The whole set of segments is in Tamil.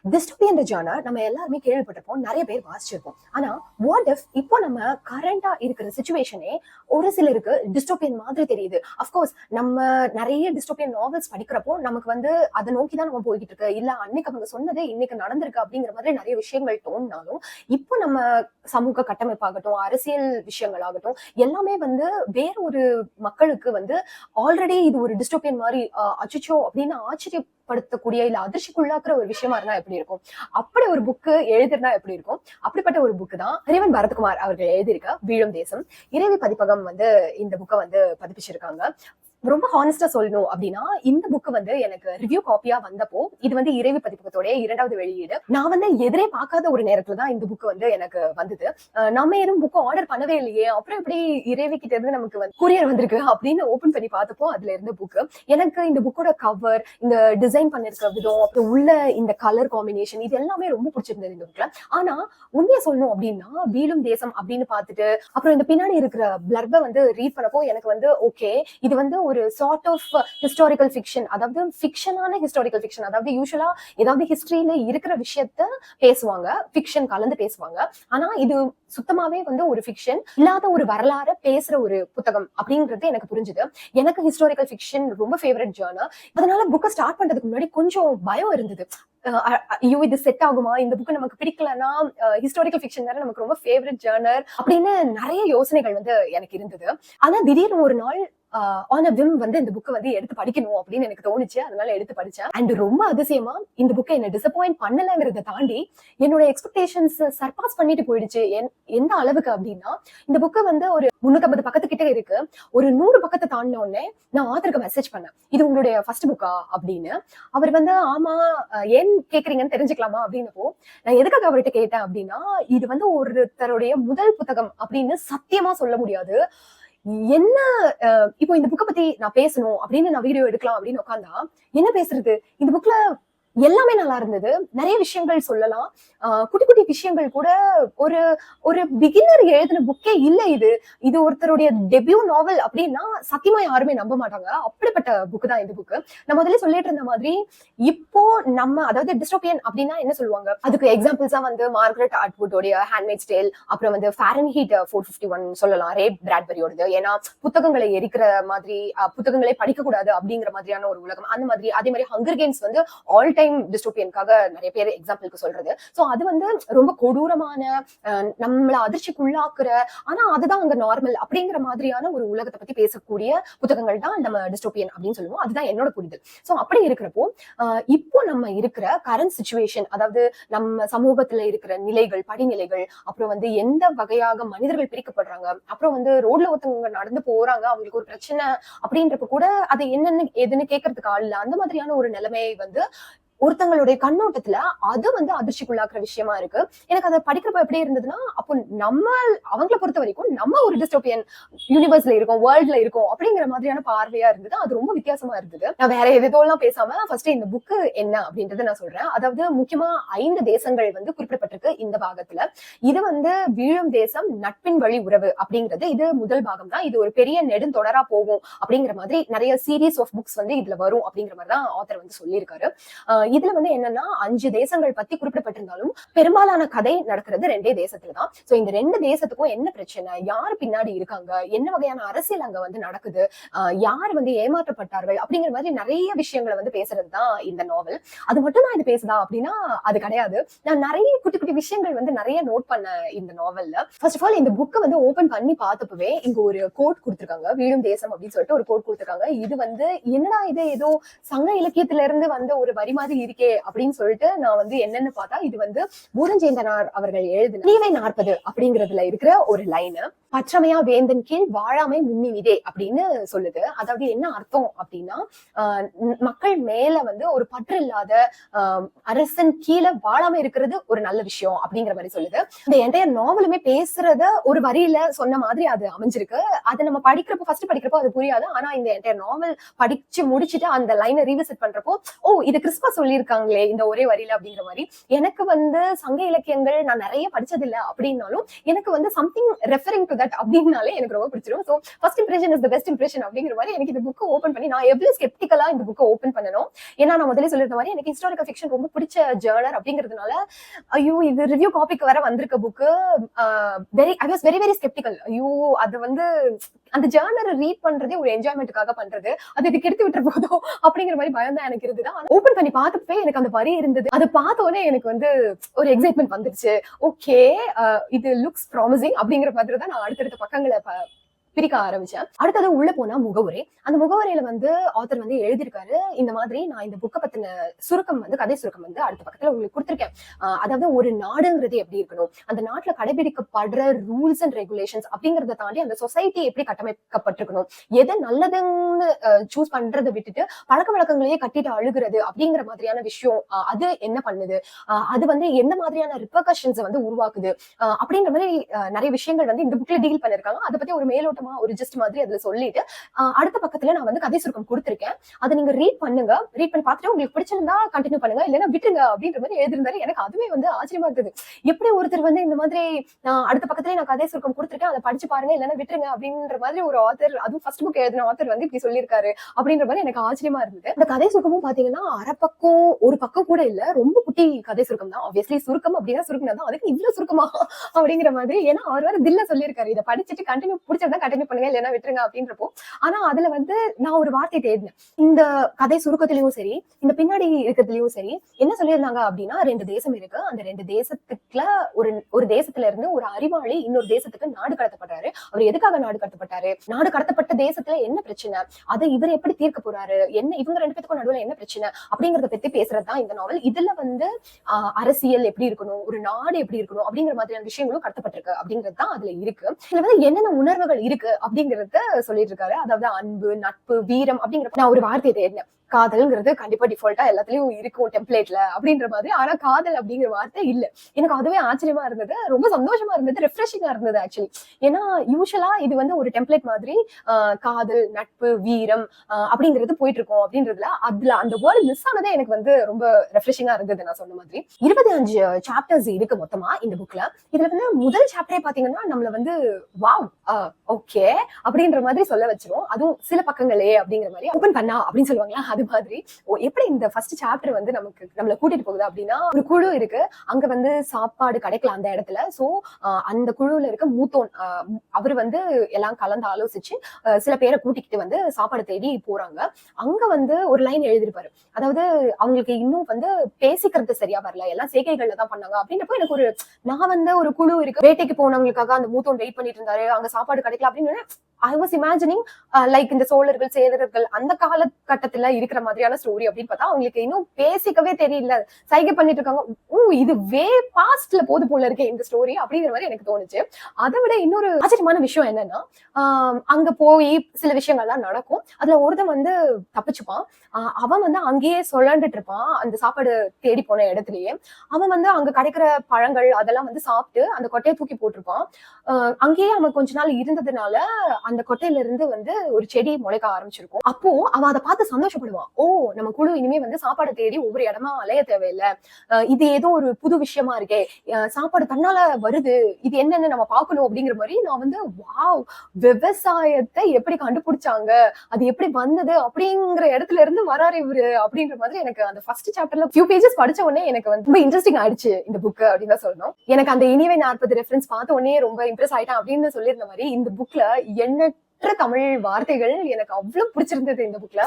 டிஸ்டோபியன் ஜானர் நம்ம எல்லாருமே கேள்விப்பட்டிருப்போம், நிறைய பேர் வாசிச்சிருப்போம். ஆனா வாட் இஃப் இப்போ நம்ம கரண்டா இருக்கிற சிச்சுவேஷனே ஒரு சிலருக்கு டிஸ்டோபியன் மாதிரி தெரியுது. அஃப்கோர்ஸ் நம்ம நிறைய டிஸ்டோபியன் நாவல்ஸ் படிக்கிறப்போ நமக்கு அதை நோக்கி தான் நம்ம போய்கிட்டு இருக்கு, இல்ல அன்னைக்கு அவங்க சொன்னது இன்னைக்கு நடந்திருக்கு அப்படிங்கிற மாதிரி நிறைய விஷயங்கள் தோணினாலும், இப்போ நம்ம சமூக கட்டமைப்பாகட்டும், அரசியல் விஷயங்கள் ஆகட்டும், எல்லாமே வேற ஒரு மக்களுக்கு ஆல்ரெடி இது ஒரு டிஸ்டோபியன் மாதிரி அச்சோ அப்படின்னு ஆச்சரியப்படுத்தக்கூடிய இல்ல அதிர்ச்சிக்குள்ளாக்குற ஒரு விஷயமா இருந்தா எப்படி இருக்கும்? அப்படி ஒரு புக்கு எழுதிருந்தா எப்படி இருக்கும்? அப்படிப்பட்ட ஒரு புக்கு தான் இறைவன் பரத்குமார் அவர்கள் எழுதியிருக்க வீழும் தேசம். இறைவி பதிப்பகம் இந்த புக்கை பதிப்பிச்சிருக்காங்க. ரொம்ப ஹானஸ்டா சொல்லணும் அப்படின்னா, இந்த புக்கு எனக்கு ரிவ்யூ காப்பியா வந்தப்போ, இது இறைவி பதிப்பகத்தோட 2வது வெளியீடு. நான் எதிரே பார்க்காத ஒரு நேரத்துல தான் இந்த புக்கு எனக்கு வந்தது. நம்ம எதுவும் புக்கு ஆர்டர் பண்ணவே இல்லையே, அப்புறம் எப்படி இறைவி கிட்ட இருந்து நமக்கு கொரியர் வந்திருக்கு அப்படின்னு ஓபன் பண்ணி பார்த்தப்போ அதுல இருந்த புக்கு. எனக்கு இந்த புக்கோட கவர், இந்த டிசைன் பண்ணிருக்க விதம், உள்ள இந்த கலர் காம்பினேஷன், இது எல்லாமே ரொம்ப பிடிச்சிருந்தது இந்த புக்ல. ஆனா உண்மையா சொல்லணும் அப்படின்னா, வீழும் தேசம் அப்படின்னு பார்த்துட்டு அப்புறம் இந்த பின்னாடி இருக்கிற பிளர்ப ரீட் பண்ணப்போ எனக்கு ஓகே, இது ஒரு சார்ட் ஆஃப் ஹிஸ்டாரிக்கல் ஃபிக்ஷன், அதாவது ஃபிக்ஷனான ஹிஸ்டாரிக்கல் ஃபிக்ஷன். அதாவது யூசுவலா ஏதாவது ஹிஸ்டரியில இருக்கிற விஷயத்த பேசுவாங்க, ஃபிக்ஷன் கலந்து பேசுவாங்க. ஆனா இது சுத்தமாவே ஒரு ஃபிக்ஷன் இல்லாத ஒரு வரலாறு பேசுற ஒரு புத்தகம் அப்படின்றது எனக்கு புரிஞ்சுது. எனக்கு ஹிஸ்டாரிக்கல் ஃபிக்ஷன் ரொம்ப ஃபேவரட் ஜானர். அதனால புக்கை ஸ்டார்ட் பண்றதுக்கு முன்னாடி கொஞ்சம் பயம் இருந்தது. ஐயோ இது செட் ஆகுமா, இந்த புக்கு நமக்கு பிடிக்கலன்னா, ஹிஸ்டாரிக்கல் ஃபிக்ஷன் வேற நமக்கு ரொம்ப ஃபேவரட் ஜானர் அப்படின்னு நிறைய யோசனைகள் எனக்கு இருந்தது. ஆனா திடீர்னு ஒரு நாள் ஆன் அ விம் இந்த புக்கை எடுத்து படிக்கணும் அப்படின்னு எனக்கு தோணுச்சு. அதனால எடுத்து படிச்சேன். அண்ட் ரொம்ப அதிசயமா இந்த புக்கை என்ன டிசப்பாயிண்ட் பண்ணலங்கிறத தாண்டி என்னோட எக்ஸ்பெக்டேஷன்ஸ் சர்பாஸ் பண்ணிட்டு போயிடுச்சு. எந்த அளவுக்கு அப்படின்னா, இந்த புக்கை ஒரு 350 பக்கத்துக்கிட்ட இருக்கு. ஒரு 100 பக்கத்தை தாண்டின உடனே நான் ஆத்தருக்கு மெசேஜ் பண்ணேன், இது உங்களுடைய ஃபர்ஸ்ட் புக்கா அப்படின்னு. அவர் ஆமா, ஏன் கேக்குறீங்கன்னு தெரிஞ்சுக்கலாமா அப்படின்னப்போ, நான் எதுக்காக அவர்கிட்ட கேட்டேன் அப்படின்னா, இது ஒருத்தருடைய முதல் புத்தகம் அப்படின்னு சத்தியமா சொல்ல முடியாது. என்ன இப்போ இந்த புக்கை பத்தி நான் பேசணும் அப்படின்னு நான் வீடியோ எடுக்கலாம் அப்படின்னு உட்காந்தா என்ன பேசுறது? இந்த புக்ல எல்லாமே நல்லா இருந்தது. நிறைய விஷயங்கள் சொல்லலாம். குட்டி குட்டி விஷயங்கள் கூட ஒரு ஒரு பிகினர் எழுதின புக்கே இல்ல இது. இது ஒருத்தருடைய டெபியூ நாவல் அப்படின்னா சத்தியமா யாருமே நம்ப மாட்டாங்க. அப்படிப்பட்ட புக்கு தான் இந்த புக்கு. நான் முதல்ல சொல்லிட்டு இருந்த மாதிரி, இப்போ நம்ம அதாவது டிஸ்டோபியன் அப்படின்னா என்ன சொல்லுவாங்க, அதுக்கு எக்ஸாம்பிள்ஸா மார்கரெட் அட்வுட்டோடைய ஹேண்ட்மேட்ஸ் டேல், அப்புறம் ஃபாரன்ஹீட் 451 சொல்லலாம், ரே பிராட்பரியோடது. ஏன்னா புத்தகங்களை எரிக்கிற மாதிரி, புத்தகங்களை படிக்க கூடாது அப்படிங்கிற மாதிரியான ஒரு உலகம். அந்த மாதிரி அதே மாதிரி ஹங்கர் கேம்ஸ் ஆல் டைம் டிஸ்டோபியனுக்காக நிறைய பேர் எக்ஸாம்பிளுக்கு சொல்றது. சோ அது ரொம்ப கொடூரமான, நம்மள அதிர்ச்சிக்குள்ளாக்குற, ஆனா அதுதான் அங்க நார்மல் அப்படிங்கிற மாதிரியான ஒரு உலகத்தை பத்தி பேசக்கூடிய புத்தகங்கள் தான் நம்ம டிஸ்டோபியன் அப்படின்னு சொல்லுவோம். அதுதான் என்னோட புரிதல். சோ அப்படி இருக்கிறப்போ, இப்போ நம்ம இருக்கிற கரண்ட் சிச்சுவேஷன், அதாவது நம்ம சமூகத்துல இருக்கிற நிலைகள், படிநிலைகள், அப்புறம் எந்த வகையாக மனிதர்கள் பிரிக்கப்படுறாங்க, அப்புறம் ரோட்ல ஒருத்தவங்க நடந்து போறாங்க, அவங்களுக்கு ஒரு பிரச்சனை அப்படின்றப்ப கூட அது என்னன்னு எதுன்னு கேட்கறதுக்கு ஆள் இல்ல. அந்த மாதிரியான ஒரு நிலைமை ஒருத்தங்களுடைய கண்ணோட்டத்துல அது அதிர்ச்சிக்குள்ளாக்குற விஷயமா இருக்கு. எனக்கு அதை படிக்கிறப்ப எப்படி இருந்ததுன்னா, அப்போ நம்ம அவங்களை பொறுத்த வரைக்கும் நம்ம ஒரு டிஸ்டோபியன் யூனிவர்ஸ்ல இருக்கோம், வேர்ல்ட்ல இருக்கோம் அப்படிங்கிற மாதிரியான பார்வையா இருந்தது. அது ரொம்ப வித்தியாசமா இருந்தது. நான் வேற எதுவும் பேசாம ஃபர்ஸ்ட் இந்த புக்கு என்ன அப்படின்றத நான் சொல்றேன். அதாவது முக்கியமா 5 தேசங்கள் குறிப்பிடப்பட்டிருக்கு இந்த பாகத்துல. இது வீழும் தேசம் நட்பின் வழி உறவு அப்படிங்கிறது இது முதல் பாகம் தான். இது ஒரு பெரிய நெடுந்தொடரா போகும் அப்படிங்கிற மாதிரி நிறைய சீரீஸ் ஆஃப் புக்ஸ் இதுல வரும் அப்படிங்கிற மாதிரி தான் ஆத்தர் சொல்லியிருக்காரு. இதுல என்னன்னா 5 தேசங்கள் பத்தி குறிப்பிடப்பட்டிருந்தாலும் பெரும்பாலான கதை நடக்கிறது 2 தேசத்துலதான். சோ இந்த 2 தேசத்துக்கும் என்ன பிரச்சனை, யாரு பின்னாடி இருக்காங்க, என்ன வகையான அரசியல் அங்க நடக்குது, யார் ஏமாற்றப்பட்டார்கள் அப்படிங்கிற மாதிரி நிறைய விஷயங்களை பேசுறதுதான் இந்த நாவல். அது மட்டும் தான் இது பேசுதா அப்படின்னா அது கிடையாது. நான் நிறைய குட்டி குட்டி விஷயங்கள் நிறைய நோட் பண்ண இந்த நாவல்ல. ஃபர்ஸ்ட் ஆஃப் ஆல் இந்த புக்கை ஓபன் பண்ணி பார்த்தப்பவே இங்க ஒரு கோட் கொடுத்திருக்காங்க, வீழும் தேசம் அப்படின்னு சொல்லிட்டு ஒரு கோட் கொடுத்திருக்காங்க. இது என்னடா இது ஏதோ சங்க இலக்கியத்துல இருந்து ஒரு வரி மாதிரி இருக்கே அப்படின்னு சொல்லிட்டு நான் என்னன்னு பார்த்தா, இது பூதஞ்சேந்தனார் அவர்கள் எழுதின நீவை 40 அப்படிங்கறதுல இருக்கிற ஒரு லைன். பச்சமையா வேந்தன் கீழ் வாழாமை முன்னிவிதே அப்படின்னு சொல்லுது. அதாவது என்ன அர்த்தம் அப்படின்னா, மக்கள் மேல ஒரு பற்று இல்லாத அரசன் கீழே வாழாம இருக்கிறது ஒரு நல்ல விஷயம் அப்படிங்கிற மாதிரி சொல்லுது. இந்த என்டையர் நாவலுமே பேசுறத ஒரு வரியில சொன்ன மாதிரி அது அமைஞ்சிருக்கு. அதை நம்ம படிக்கிறப்போ ஃபர்ஸ்ட் படிக்கிறப்போ அது புரியாது. ஆனா இந்த என்டையர் நாவல் படிச்சு முடிச்சுட்டு அந்த லைனை ரீவிசிட் பண்றப்போ, ஓ இது கிறிஸ்பா சொல்லியிருக்காங்களே இந்த ஒரே வரியில அப்படிங்கிற மாதிரி. எனக்கு சங்க இலக்கியங்கள் நான் நிறைய படிச்சதில்லை அப்படின்னாலும் எனக்கு சம்திங் ரெஃபரிங் டு தட் அப்படின்னாலே எனக்கு ரொம்ப பிடிச்சிரும். So first impression is the best impression அப்படிங்கிற மாதிரி எனக்கு இந்த புக்கை ஓப்பன் பண்ணி நான் எவ்வளவு ஸ்கெப்டிக்கலா இந்த புக்கை ஓப்பன் பண்ணணும். ஏன்னா நான் முதல்ல சொல்லிருந்த மாதிரி எனக்கு ஹிஸ்டாரிக்கல் ஃபிக்ஷன் ரொம்ப பிடிச்ச ஜேர்னர் அப்படிங்கிறதுனால ஐயோ இது ரிவ்யூ காப்பிக்கு வர வந்திருக்க book I was very very sceptical. ஐயோ அது வந்து அந்த ஜேர்னரை ரீட் பண்றதே ஒரு என்ஜாய்மெண்ட்டுக்காக பண்றது, அது இதுக்கு எடுத்து விட்டுற போதோ அப்படிங்கிற மாதிரி பயம் தான் எனக்கு இருந்தது. ஓப்பன் பண்ணி பார்த்தப்பே எனக்கு அந்த வரி இருந்தது. அதை பார்த்த உடனே எனக்கு வந்து ஒரு எக்ஸைட்மெண்ட் வந்துருச்சு. ஓகே இது லுக்ஸ் ப்ராமிசிங் அப்படிங்கிற மாதிரி தான் நான் அடுத்தடுத்த பக்கங்களை பிரிக்க ஆரம்பிச்சேன். அடுத்தது உள்ள போனா முகவுரை. அந்த முகவுரையில வந்து ஆத்தர் வந்து எழுதியிருக்காரு, இந்த மாதிரி நான் இந்த புக்கை பத்தின சுருக்கம் வந்து கதை சுருக்கம் வந்து அடுத்த பக்கத்துல உங்களுக்கு கொடுத்திருக்கேன். அதாவது ஒரு நாடுங்கிறது எப்படி இருக்கணும், அந்த நாட்டுல கடைபிடிக்கப்படுற ரூல்ஸ் அண்ட் ரெகுலேஷன்ஸ் அப்படிங்கறத தாண்டி அந்த சொசைட்டி எப்படி கட்டமைக்கப்பட்டிருக்கணும், எது நல்லதுன்னு சூஸ் பண்றதை விட்டுட்டு பழக்க வழக்கங்களையே கட்டிட்டு அழுகுறது அப்படிங்கிற மாதிரியான விஷயம் அது என்ன பண்ணுது, அது வந்து எந்த மாதிரியான ரிப்பர்கஷன்ஸ் வந்து உருவாக்குது அப்படிங்கிற மாதிரி நிறைய விஷயங்கள் வந்து இந்த புக்ல டீல் பண்ணிருக்காங்க. அதை பத்தி ஒரு மேலோட்ட ஒரு ஜஸ்ட் மாதிரி அதுல சொல்லிட்டு அடுத்த பக்கத்துல நான் வந்து கதை சுருக்கம் கொடுத்திருக்கேன். அதை நீங்க ரீட் பண்ணுங்க, ரீட் பண்ணி பார்த்துட்டு உங்களுக்கு பிடிச்சிருந்தா கண்டினியூ பண்ணுங்க, இல்லைன்னா விட்டுருங்க அப்படின்ற மாதிரி எழுதிருந்தாரு. எனக்கு அதுவே வந்து ஆச்சரியமா இருந்தது. எப்படி ஒருத்தர் வந்து இந்த மாதிரி அடுத்த பக்கத்துல நான் கதை சுருக்கம் கொடுத்திருக்கேன், அதை படிச்சு பாருங்க இல்லைன்னா விட்டுருங்க அப்படின்ற மாதிரி ஒரு ஆத்தர், அதுவும் ஃபர்ஸ்ட் புக் எழுதின ஆத்தர் வந்து இப்படி சொல்லியிருக்காரு அப்படின்ற மாதிரி எனக்கு ஆச்சரியமா இருந்தது. இந்த கதை சுருக்கமும் பாத்தீங்கன்னா அரை பக்கம் ஒரு பக்கம் கூட இல்ல, ரொம்ப குட்டி கதை சுருக்கம் தான். ஆப்வியஸ்லி சுருக்கம் அப்படின்னா சுருக்கம் தான், அதுக்கு இவ்வளவு சுருக்கமா அப்படிங்கிற மாதிரி. ஏன்னா அவர் வேற தில்ல சொல்லியிருக்காரு, இதை படிச்சுட்டு கண்டினியூ பிடிச்சிருந்தா கண்டினியூ பண்ணுங்க இல்லைன்னா விட்டுருங்க அப்படின்றப்போ. ஆனா அதுல வந்து நான் ஒரு வார்த்தை தேடினேன். இந்த கதை சுருக்கத்திலயும் சரி இந்த பின்னாடி இருக்கிறதுலயும் சரி என்ன சொல்லியிருந்தாங்க அப்படின்னா, 2 தேசம் இருக்கு, அந்த 2 தேசத்துக்குள்ள ஒரு தேசத்துல இருந்து ஒரு அறிவாளி இன்னொரு தேசத்துக்கு நாடு கடத்தப்படுறாரு. அவர் எதுக்காக நாடு கடத்தப்பட்டாரு, நாடு கடத்தப்பட்ட தேசத்துல என்ன பிரச்சனை, அதை இவர் எப்படி தீர்க்க போறாரு, என்ன இவங்க 2 பேத்துக்கும் நடுவுல என்ன பிரச்சனை அப்படிங்கறத பத்தி பேசுறதுதான் இந்த நாவல். இதுல வந்து அரசியல் எப்படி இருக்கணும், ஒரு நாடு எப்படி இருக்கணும் அப்படிங்கிற மாதிரியான விஷயங்களும் கடத்தப்பட்டிருக்கு அப்படிங்கிறது தான் அதுல இருக்கு. இதுல வந்து என்னென்ன உணர்வுகள் இருக்கு அப்படிங்கறத சொல்லிட்டு இருக்காரு. அதாவது அன்பு, நட்பு, வீரம் அப்படிங்கிற நான் ஒரு வார்த்தையை தேடினேன். காதல்ங்கிறது கண்டிப்பா டிஃபால்ட்டா எல்லாத்துலயும் இருக்கும் டெம்ப்ளேட்ல அப்படின்ற மாதிரி. ஆனா காதல் அப்படிங்கிற வார்த்தை இல்ல. எனக்கு அதுவே ஆச்சரியமா இருந்தது, ரொம்ப சந்தோஷமா இருந்தது, ரெஃப்ரெஷிங்கா இருந்தது ஆக்சுவலி. ஏன்னா யூஸ்வலா இது வந்து ஒரு டெம்ப்ளேட் மாதிரி காதல், நட்பு, வீரம் அப்படிங்கிறது போயிட்டு இருக்கும் அப்படின்றதுல அதுல அந்த வேர்டு மிஸ் ஆனதே எனக்கு வந்து ரொம்ப ரெஃப்ரெஷிங்கா இருந்தது. நான் சொன்ன மாதிரி 25 சாப்டர்ஸ் இருக்கு மொத்தமா இந்த புக்ல. இதுல வந்து முதல் சாப்டரே பாத்தீங்கன்னா நம்மள வந்து வாவ் ஓகே அப்படின்ற மாதிரி சொல்ல வச்சிரும். அதுவும் சில பக்கங்களே அப்படிங்கிற மாதிரி ஓபன் பண்ணா அப்படின்னு சொல்லுவாங்களா, அது மாதிரி எப்படி இந்த ஃபர்ஸ்ட் சாப்டர் வந்து நம்மள கூட்டிட்டு போகுது அப்படின்னா, ஒரு குழு இருக்கு, அங்க வந்து சாப்பாடு கிடைக்கல அந்த இடத்துல. சோ அந்த குழுல இருக்க மூத்தோன் அவர் வந்து எல்லாம் கலந்து ஆலோசிச்சு சில பேரை கூட்டிக்கிட்டு வந்து சாப்பாடு தேடி போறாங்க. அங்க வந்து ஒரு லைன் எழுதிருப்பாரு, அதாவது அவங்களுக்கு இன்னும் வந்து பேசிக்கிறது சரியா வரல, எல்லாம் சேகைகள்ல தான் பண்ணாங்க அப்படின்றப்போ எனக்கு ஒரு நான் வந்து ஒரு குழு இருக்கு, வேட்டைக்கு போனவங்களுக்காக அந்த மூத்தோன் வெயிட் பண்ணிட்டு இருந்தாரு, அங்க சாப்பாடு கிடைக்கல அப்படின்னு ஐ வாஸ் இமேஜினிங் லைக் இந்த சோழர்கள், சேதர்கள் அந்த காலகட்டத்துல இருக்கிற மாதிரியான ஸ்டோரி அப்படின்னு பார்த்தா அவங்களுக்கு இன்னும் பேசிக்கவே தெரியல, சைகை பண்ணிட்டு இருக்காங்க. இது வே பாஸ்ட்ல போது போல இருக்கே இந்த ஸ்டோரி அப்படிங்கிற மாதிரி எனக்கு தோணுச்சு. அதை விட இன்னொரு ஆச்சரியமான விஷயம் என்னன்னா, அங்க போய் சில விஷயங்கள்லாம் நடக்கும். அதுல ஒருத்தன் வந்து தப்பிச்சுப்பான். அவன் வந்து அங்கேயே சொல்லண்டுட்டு இருப்பான் அந்த சாப்பாடு தேடி போன இடத்துலயே. அவன் வந்து அங்க கிடைக்கிற பழங்கள் அதெல்லாம் வந்து சாப்பிட்டு அந்த கொட்டையை தூக்கி போட்டிருப்பான். அங்கேயே அவன் கொஞ்ச நாள் இருந்ததுனால அந்த கொட்டையில இருந்து வந்து ஒரு செடி முளைக்க ஆரம்பிச்சிருக்கும். அப்போ அவன் அதை பார்த்து சந்தோஷப்படுவான். ஓ நம்ம குழு இனிமே வந்து சாப்பாடு தேடி ஒவ்வொரு இடமா அலைய தேவையில்லை, இது ஏதோ ஒரு புது விஷயமா இருக்கே, சாப்பாடு தன்னால வருது, இது என்னன்னு நம்ம பார்க்கணும் அப்படிங்கிற மாதிரி நான் வந்து வாவ் விவசாயத்தை எப்படி கண்டுபிடிச்சாங்க, அது எப்படி வந்தது அப்படிங்கிற இடத்துல இருந்து வராரு இவரு அப்படின்ற மாதிரி எனக்கு அந்த ஃபர்ஸ்ட் சாப்டர்ல ஃபியூ பேஜஸ் படிச்ச உடனே எனக்கு வந்து ரொம்ப இன்ட்ரெஸ்டிங் ஆயிடுச்சு இந்த புக் அப்படின்னு தான் சொல்லணும். எனக்கு அந்த இனிவை 40 ரெஃபரன்ஸ் பார்த்த உடனே ரொம்ப இம்ப்ரெஸ் ஆயிட்டேன் அப்படின்னு சொல்லியிருந்த மாதிரி இந்த புக்ல என்ன தமிழ் வார்த்தைகள் எனக்கு அவ்வளவு பிடிச்சிருந்தது. இந்த புக்ல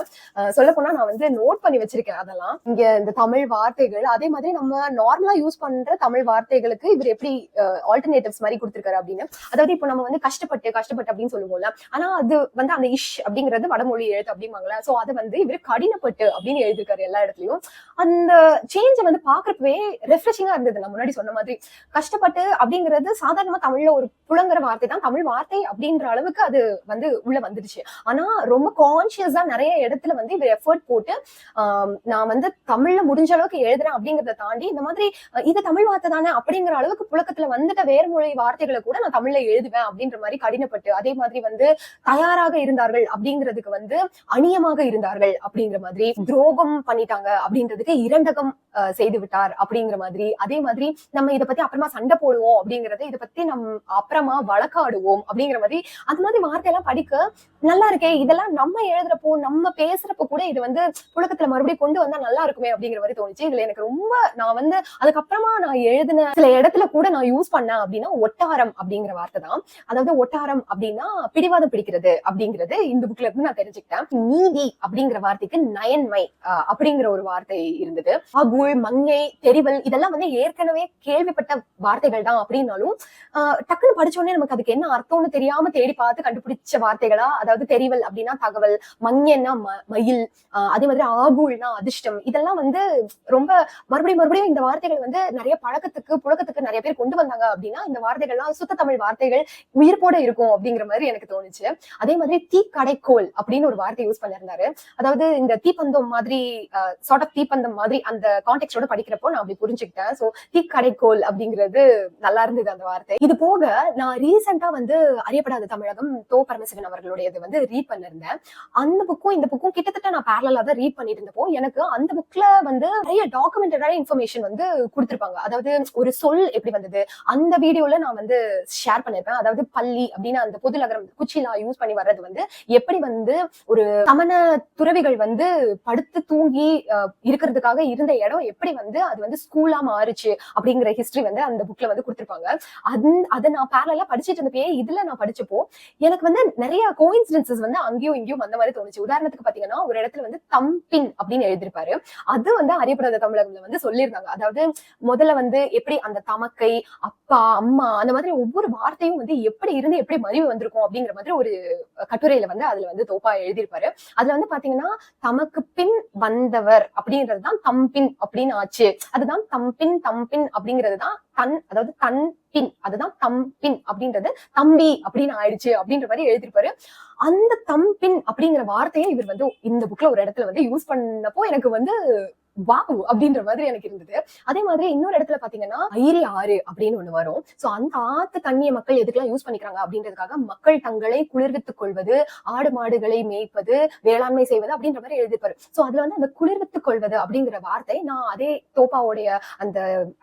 சொல்ல போனா நான் வந்து நோட் பண்ணி வச்சிருக்கேன். அதெல்லாம் இங்க இந்த தமிழ் வார்த்தைகள் அதே மாதிரி நம்ம நார்மலா யூஸ் பண்ற தமிழ் வார்த்தைகளுக்கு இவர் எப்படி ஆல்டர்னேட்டிவ்ஸ் மாதிரி கொடுத்திருக்காரு அப்படின்னு. அதாவது இப்போ நம்ம வந்து கஷ்டப்பட்டு அப்படின்னு சொல்லுவோம்ல, ஆனா அது வந்து அந்த இஷ் அப்படிங்கிறது வடமொழி எழுத்து அப்படிம்பாங்களா, சோ அதை வந்து இவர் கடினப்பட்டு அப்படின்னு எழுதிருக்காரு எல்லா இடத்துலயும். அந்த சேஞ்ச வந்து பாக்குறப்பவே ரெஃப்ரெஷிங்கா இருந்தது. நான் முன்னாடி சொன்ன மாதிரி கஷ்டப்பட்டு அப்படிங்கிறது சாதாரணமா தமிழ்ல ஒரு புலங்குற வார்த்தை தான், தமிழ் வார்த்தை அப்படின்ற அளவுக்கு அது வந்து வந்து உள்ள வந்துடுச்சு. ஆனா ரொம்ப கான்சியஸா நிறைய இடத்துல வந்து இவர் எஃபர்ட் போட்டு நான் வந்து தமிழ்ல முடிஞ்ச அளவுக்கு எழுதுறேன் அப்படிங்கறத தாண்டி இந்த மாதிரி இது தமிழ் வார்த்தை தானே அப்படிங்கிற அளவுக்கு புழக்கத்துல வந்துட்ட வேறு மொழி வார்த்தைகளை கூட நான் தமிழ்ல எழுதுவேன் அப்படின்ற மாதிரி கடினப்பட்டு, அதே மாதிரி வந்து தயாராக இருந்தார்கள் அப்படிங்கிறதுக்கு வந்து அநியமாக இருந்தார்கள் அப்படிங்கிற மாதிரி, துரோகம் பண்ணிட்டாங்க அப்படின்றதுக்கு இரண்டகம் செய்து விட்டார் அப்படிங்கிற மாதிரி, அதே மாதிரி நம்ம இதை பத்தி அப்புறமா சண்டை போடுவோம் அப்படிங்கறத இதை பத்தி நம்ம அப்புறமா வழக்காடுவோம் அப்படிங்கிற மாதிரி அந்த மாதிரி வார்த்தையெல்லாம் படிக்க நல்லா இருக்கே, இதெல்லாம் நம்ம எழுதுறப்போ நம்ம பேசுறப்போ கூட இது வந்து புழக்கத்துல மறுபடியும் கொண்டு வந்தா நல்லா இருக்குமே அப்படிங்கிற மாதிரி தோணுச்சு. இதுல எனக்கு ரொம்ப நான் வந்து அதுக்கப்புறமா நான் எழுதின சில இடத்துல கூட நான் யூஸ் பண்ணேன் அப்படின்னா ஒட்டாரம் அப்படிங்கிற வார்த்தை தான். அதாவது ஒட்டாரம் அப்படின்னா பிடிவாதம் பிடிக்கிறது அப்படிங்கிறது இந்த புக்ல இருந்து நான் தெரிஞ்சுக்கிட்டேன். நீதி அப்படிங்கிற வார்த்தைக்கு நயன்மை அப்படிங்கிற ஒரு வார்த்தை இருந்தது. அகுள், மங்கை, தெரிவல் இதெல்லாம் வந்து ஏற்கனவே கேள்விப்பட்ட வார்த்தைகள் தான் அப்படின்னாலும் டக்குன்னு படிச்ச உடனே நமக்கு அதுக்கு என்ன அர்த்தம்னு தெரியாம தேடி பார்த்து கண்டுபிடிச்ச வார்த்தைகளா. அதாவது தெரிவல் அப்படின்னா தகவல், மங்கைன்னா மயில், அதே மாதிரி ஆகுள்னா அதிர்ஷ்டம். இதெல்லாம் வந்து ரொம்ப மறுபடியும் இந்த வார்த்தைகள் வந்து நிறைய பழக்கத்துக்கு புழக்கத்துக்கு நிறைய பேர் கொண்டு வந்தாங்க அப்படின்னா இந்த வார்த்தைகள்லாம் சுத்த தமிழ் வார்த்தைகள் உயிர்ப்போட இருக்கும் அப்படிங்கிற மாதிரி எனக்கு தோணுச்சு. அதே மாதிரி தீக்கடைக்கோள் அப்படின்னு ஒரு வார்த்தை யூஸ் பண்ணிருந்தாரு. அதாவது இந்த தீப்பந்தம் மாதிரி சார்ட் ஆஃப் தீப்பந்தம் மாதிரி அந்த கான்டெக்ஸ்டோட படிக்கிறப்போ நான் அப்படி புரிஞ்சுக்கிட்டேன். சோ தீக்கடைக்கோள் அப்படிங்கிறது நல்லா இருந்தது அந்த வார்த்தை. இது போக நான் ரீசெண்டா வந்து அறியப்படாத தமிழகம் தோ பரமசிவன் அவர்களுடையது வந்து ரீட் பண்ணிருந்தேன். அந்த புக்கும் இந்த புக்கும் கிட்டத்தட்ட நான் பேரலா தான் ரீட் பண்ணிட்டு இருந்தப்போ எனக்கு அந்த புக்ல வந்து நிறைய டாக்குமெண்டடான இன்ஃபர்மேஷன் வந்து கொடுத்திருப்பாங்க. அதாவது ஒரு சொல் எப்படி வந்தது அந்த வீடியோல நான் வந்து ஷேர் பண்ணிருப்பேன். அதாவது பள்ளி அப்படின்னு அந்த பொது நகரம் குச்சிலா யூஸ் பண்ணி வர்றது வந்து எப்படி வந்து ஒரு சமண துறவிகள் வந்து படுத்து தூங்கி இருக்கிறதுக்காக இருந்த இடம் எப்படி வந்து அது வந்து ஸ்கூலா மாறுச்சு அப்படிங்கிற ஹிஸ்டரி வந்து அந்த புக்ல வந்து கொடுத்திருப்பாங்க. அதை நான் பேரலா படிச்சுட்டு இருந்தப்பே இதுல நான் படிச்சப்போ எனக்கு வந்து நிறைய கோஇன்சிடென்சஸ் வந்து அங்கேயும் இங்கேயும் வந்த மாதிரி தோணுச்சு. உதாரணத்துக்கு பாத்தீங்கன்னா ஒரு இடத்துல வந்து தம்பின் அப்படின்னு எழுதியிருப்பாரு. அது வந்து அறியப்படாத தமிழகம்ல வந்து சொல்லியிருந்தாங்க. அதாவது முதல்ல வந்து எப்படி அந்த தமக்கை, அப்பா, அம்மா அந்த மாதிரி ஒவ்வொரு வார்த்தையும் வந்து எப்படி இருந்து எப்படி மறிவு வந்திருக்கும் அப்படிங்கிற மாதிரி ஒரு கட்டுரையில வந்து அதுல வந்து தோப்பா எழுதியிருப்பாரு. அதுல வந்து பாத்தீங்கன்னா தமக்கு பின் வந்தவர் அப்படின்றதுதான் தம்பின் அப்படின்னு ஆச்சு. அதுதான் தம்பின் அப்படிங்கிறதுதான் அதாவது தன் பின், அதுதான் தம்பின் அப்படின்றது தம்பி அப்படின்னு ஆயிடுச்சு அப்படின்ற மாதிரி எழுதிருப்பாரு. அந்த தம்பின் அப்படிங்கிற வார்த்தையை இவர் வந்து இந்த புக்ல ஒரு இடத்துல வந்து யூஸ் பண்ணப்போ எனக்கு வந்து வாவ் அப்படின்ற மாதிரி எனக்கு இருந்தது. அதே மாதிரி இன்னொரு இடத்துல பாத்தீங்கன்னா ஐரி ஆறு அப்படின்னு ஒண்ணு வரும். சோ அந்த ஆத்து தண்ணியை மக்கள் எதுக்கெல்லாம் யூஸ் பண்ணிக்கிறாங்க அப்படின்றதுக்காக மக்கள் தங்களை குளிர்வித்துக் கொள்வது, ஆடு மாடுகளை மேய்ப்பது, வேளாண்மை செய்வது அப்படின்ற மாதிரி எழுதிப்பாரு. சோ அதுல வந்து அந்த குளிர்வித்துக் கொள்வது அப்படிங்கிற வார்த்தை நான் அதே தோப்பாவுடைய அந்த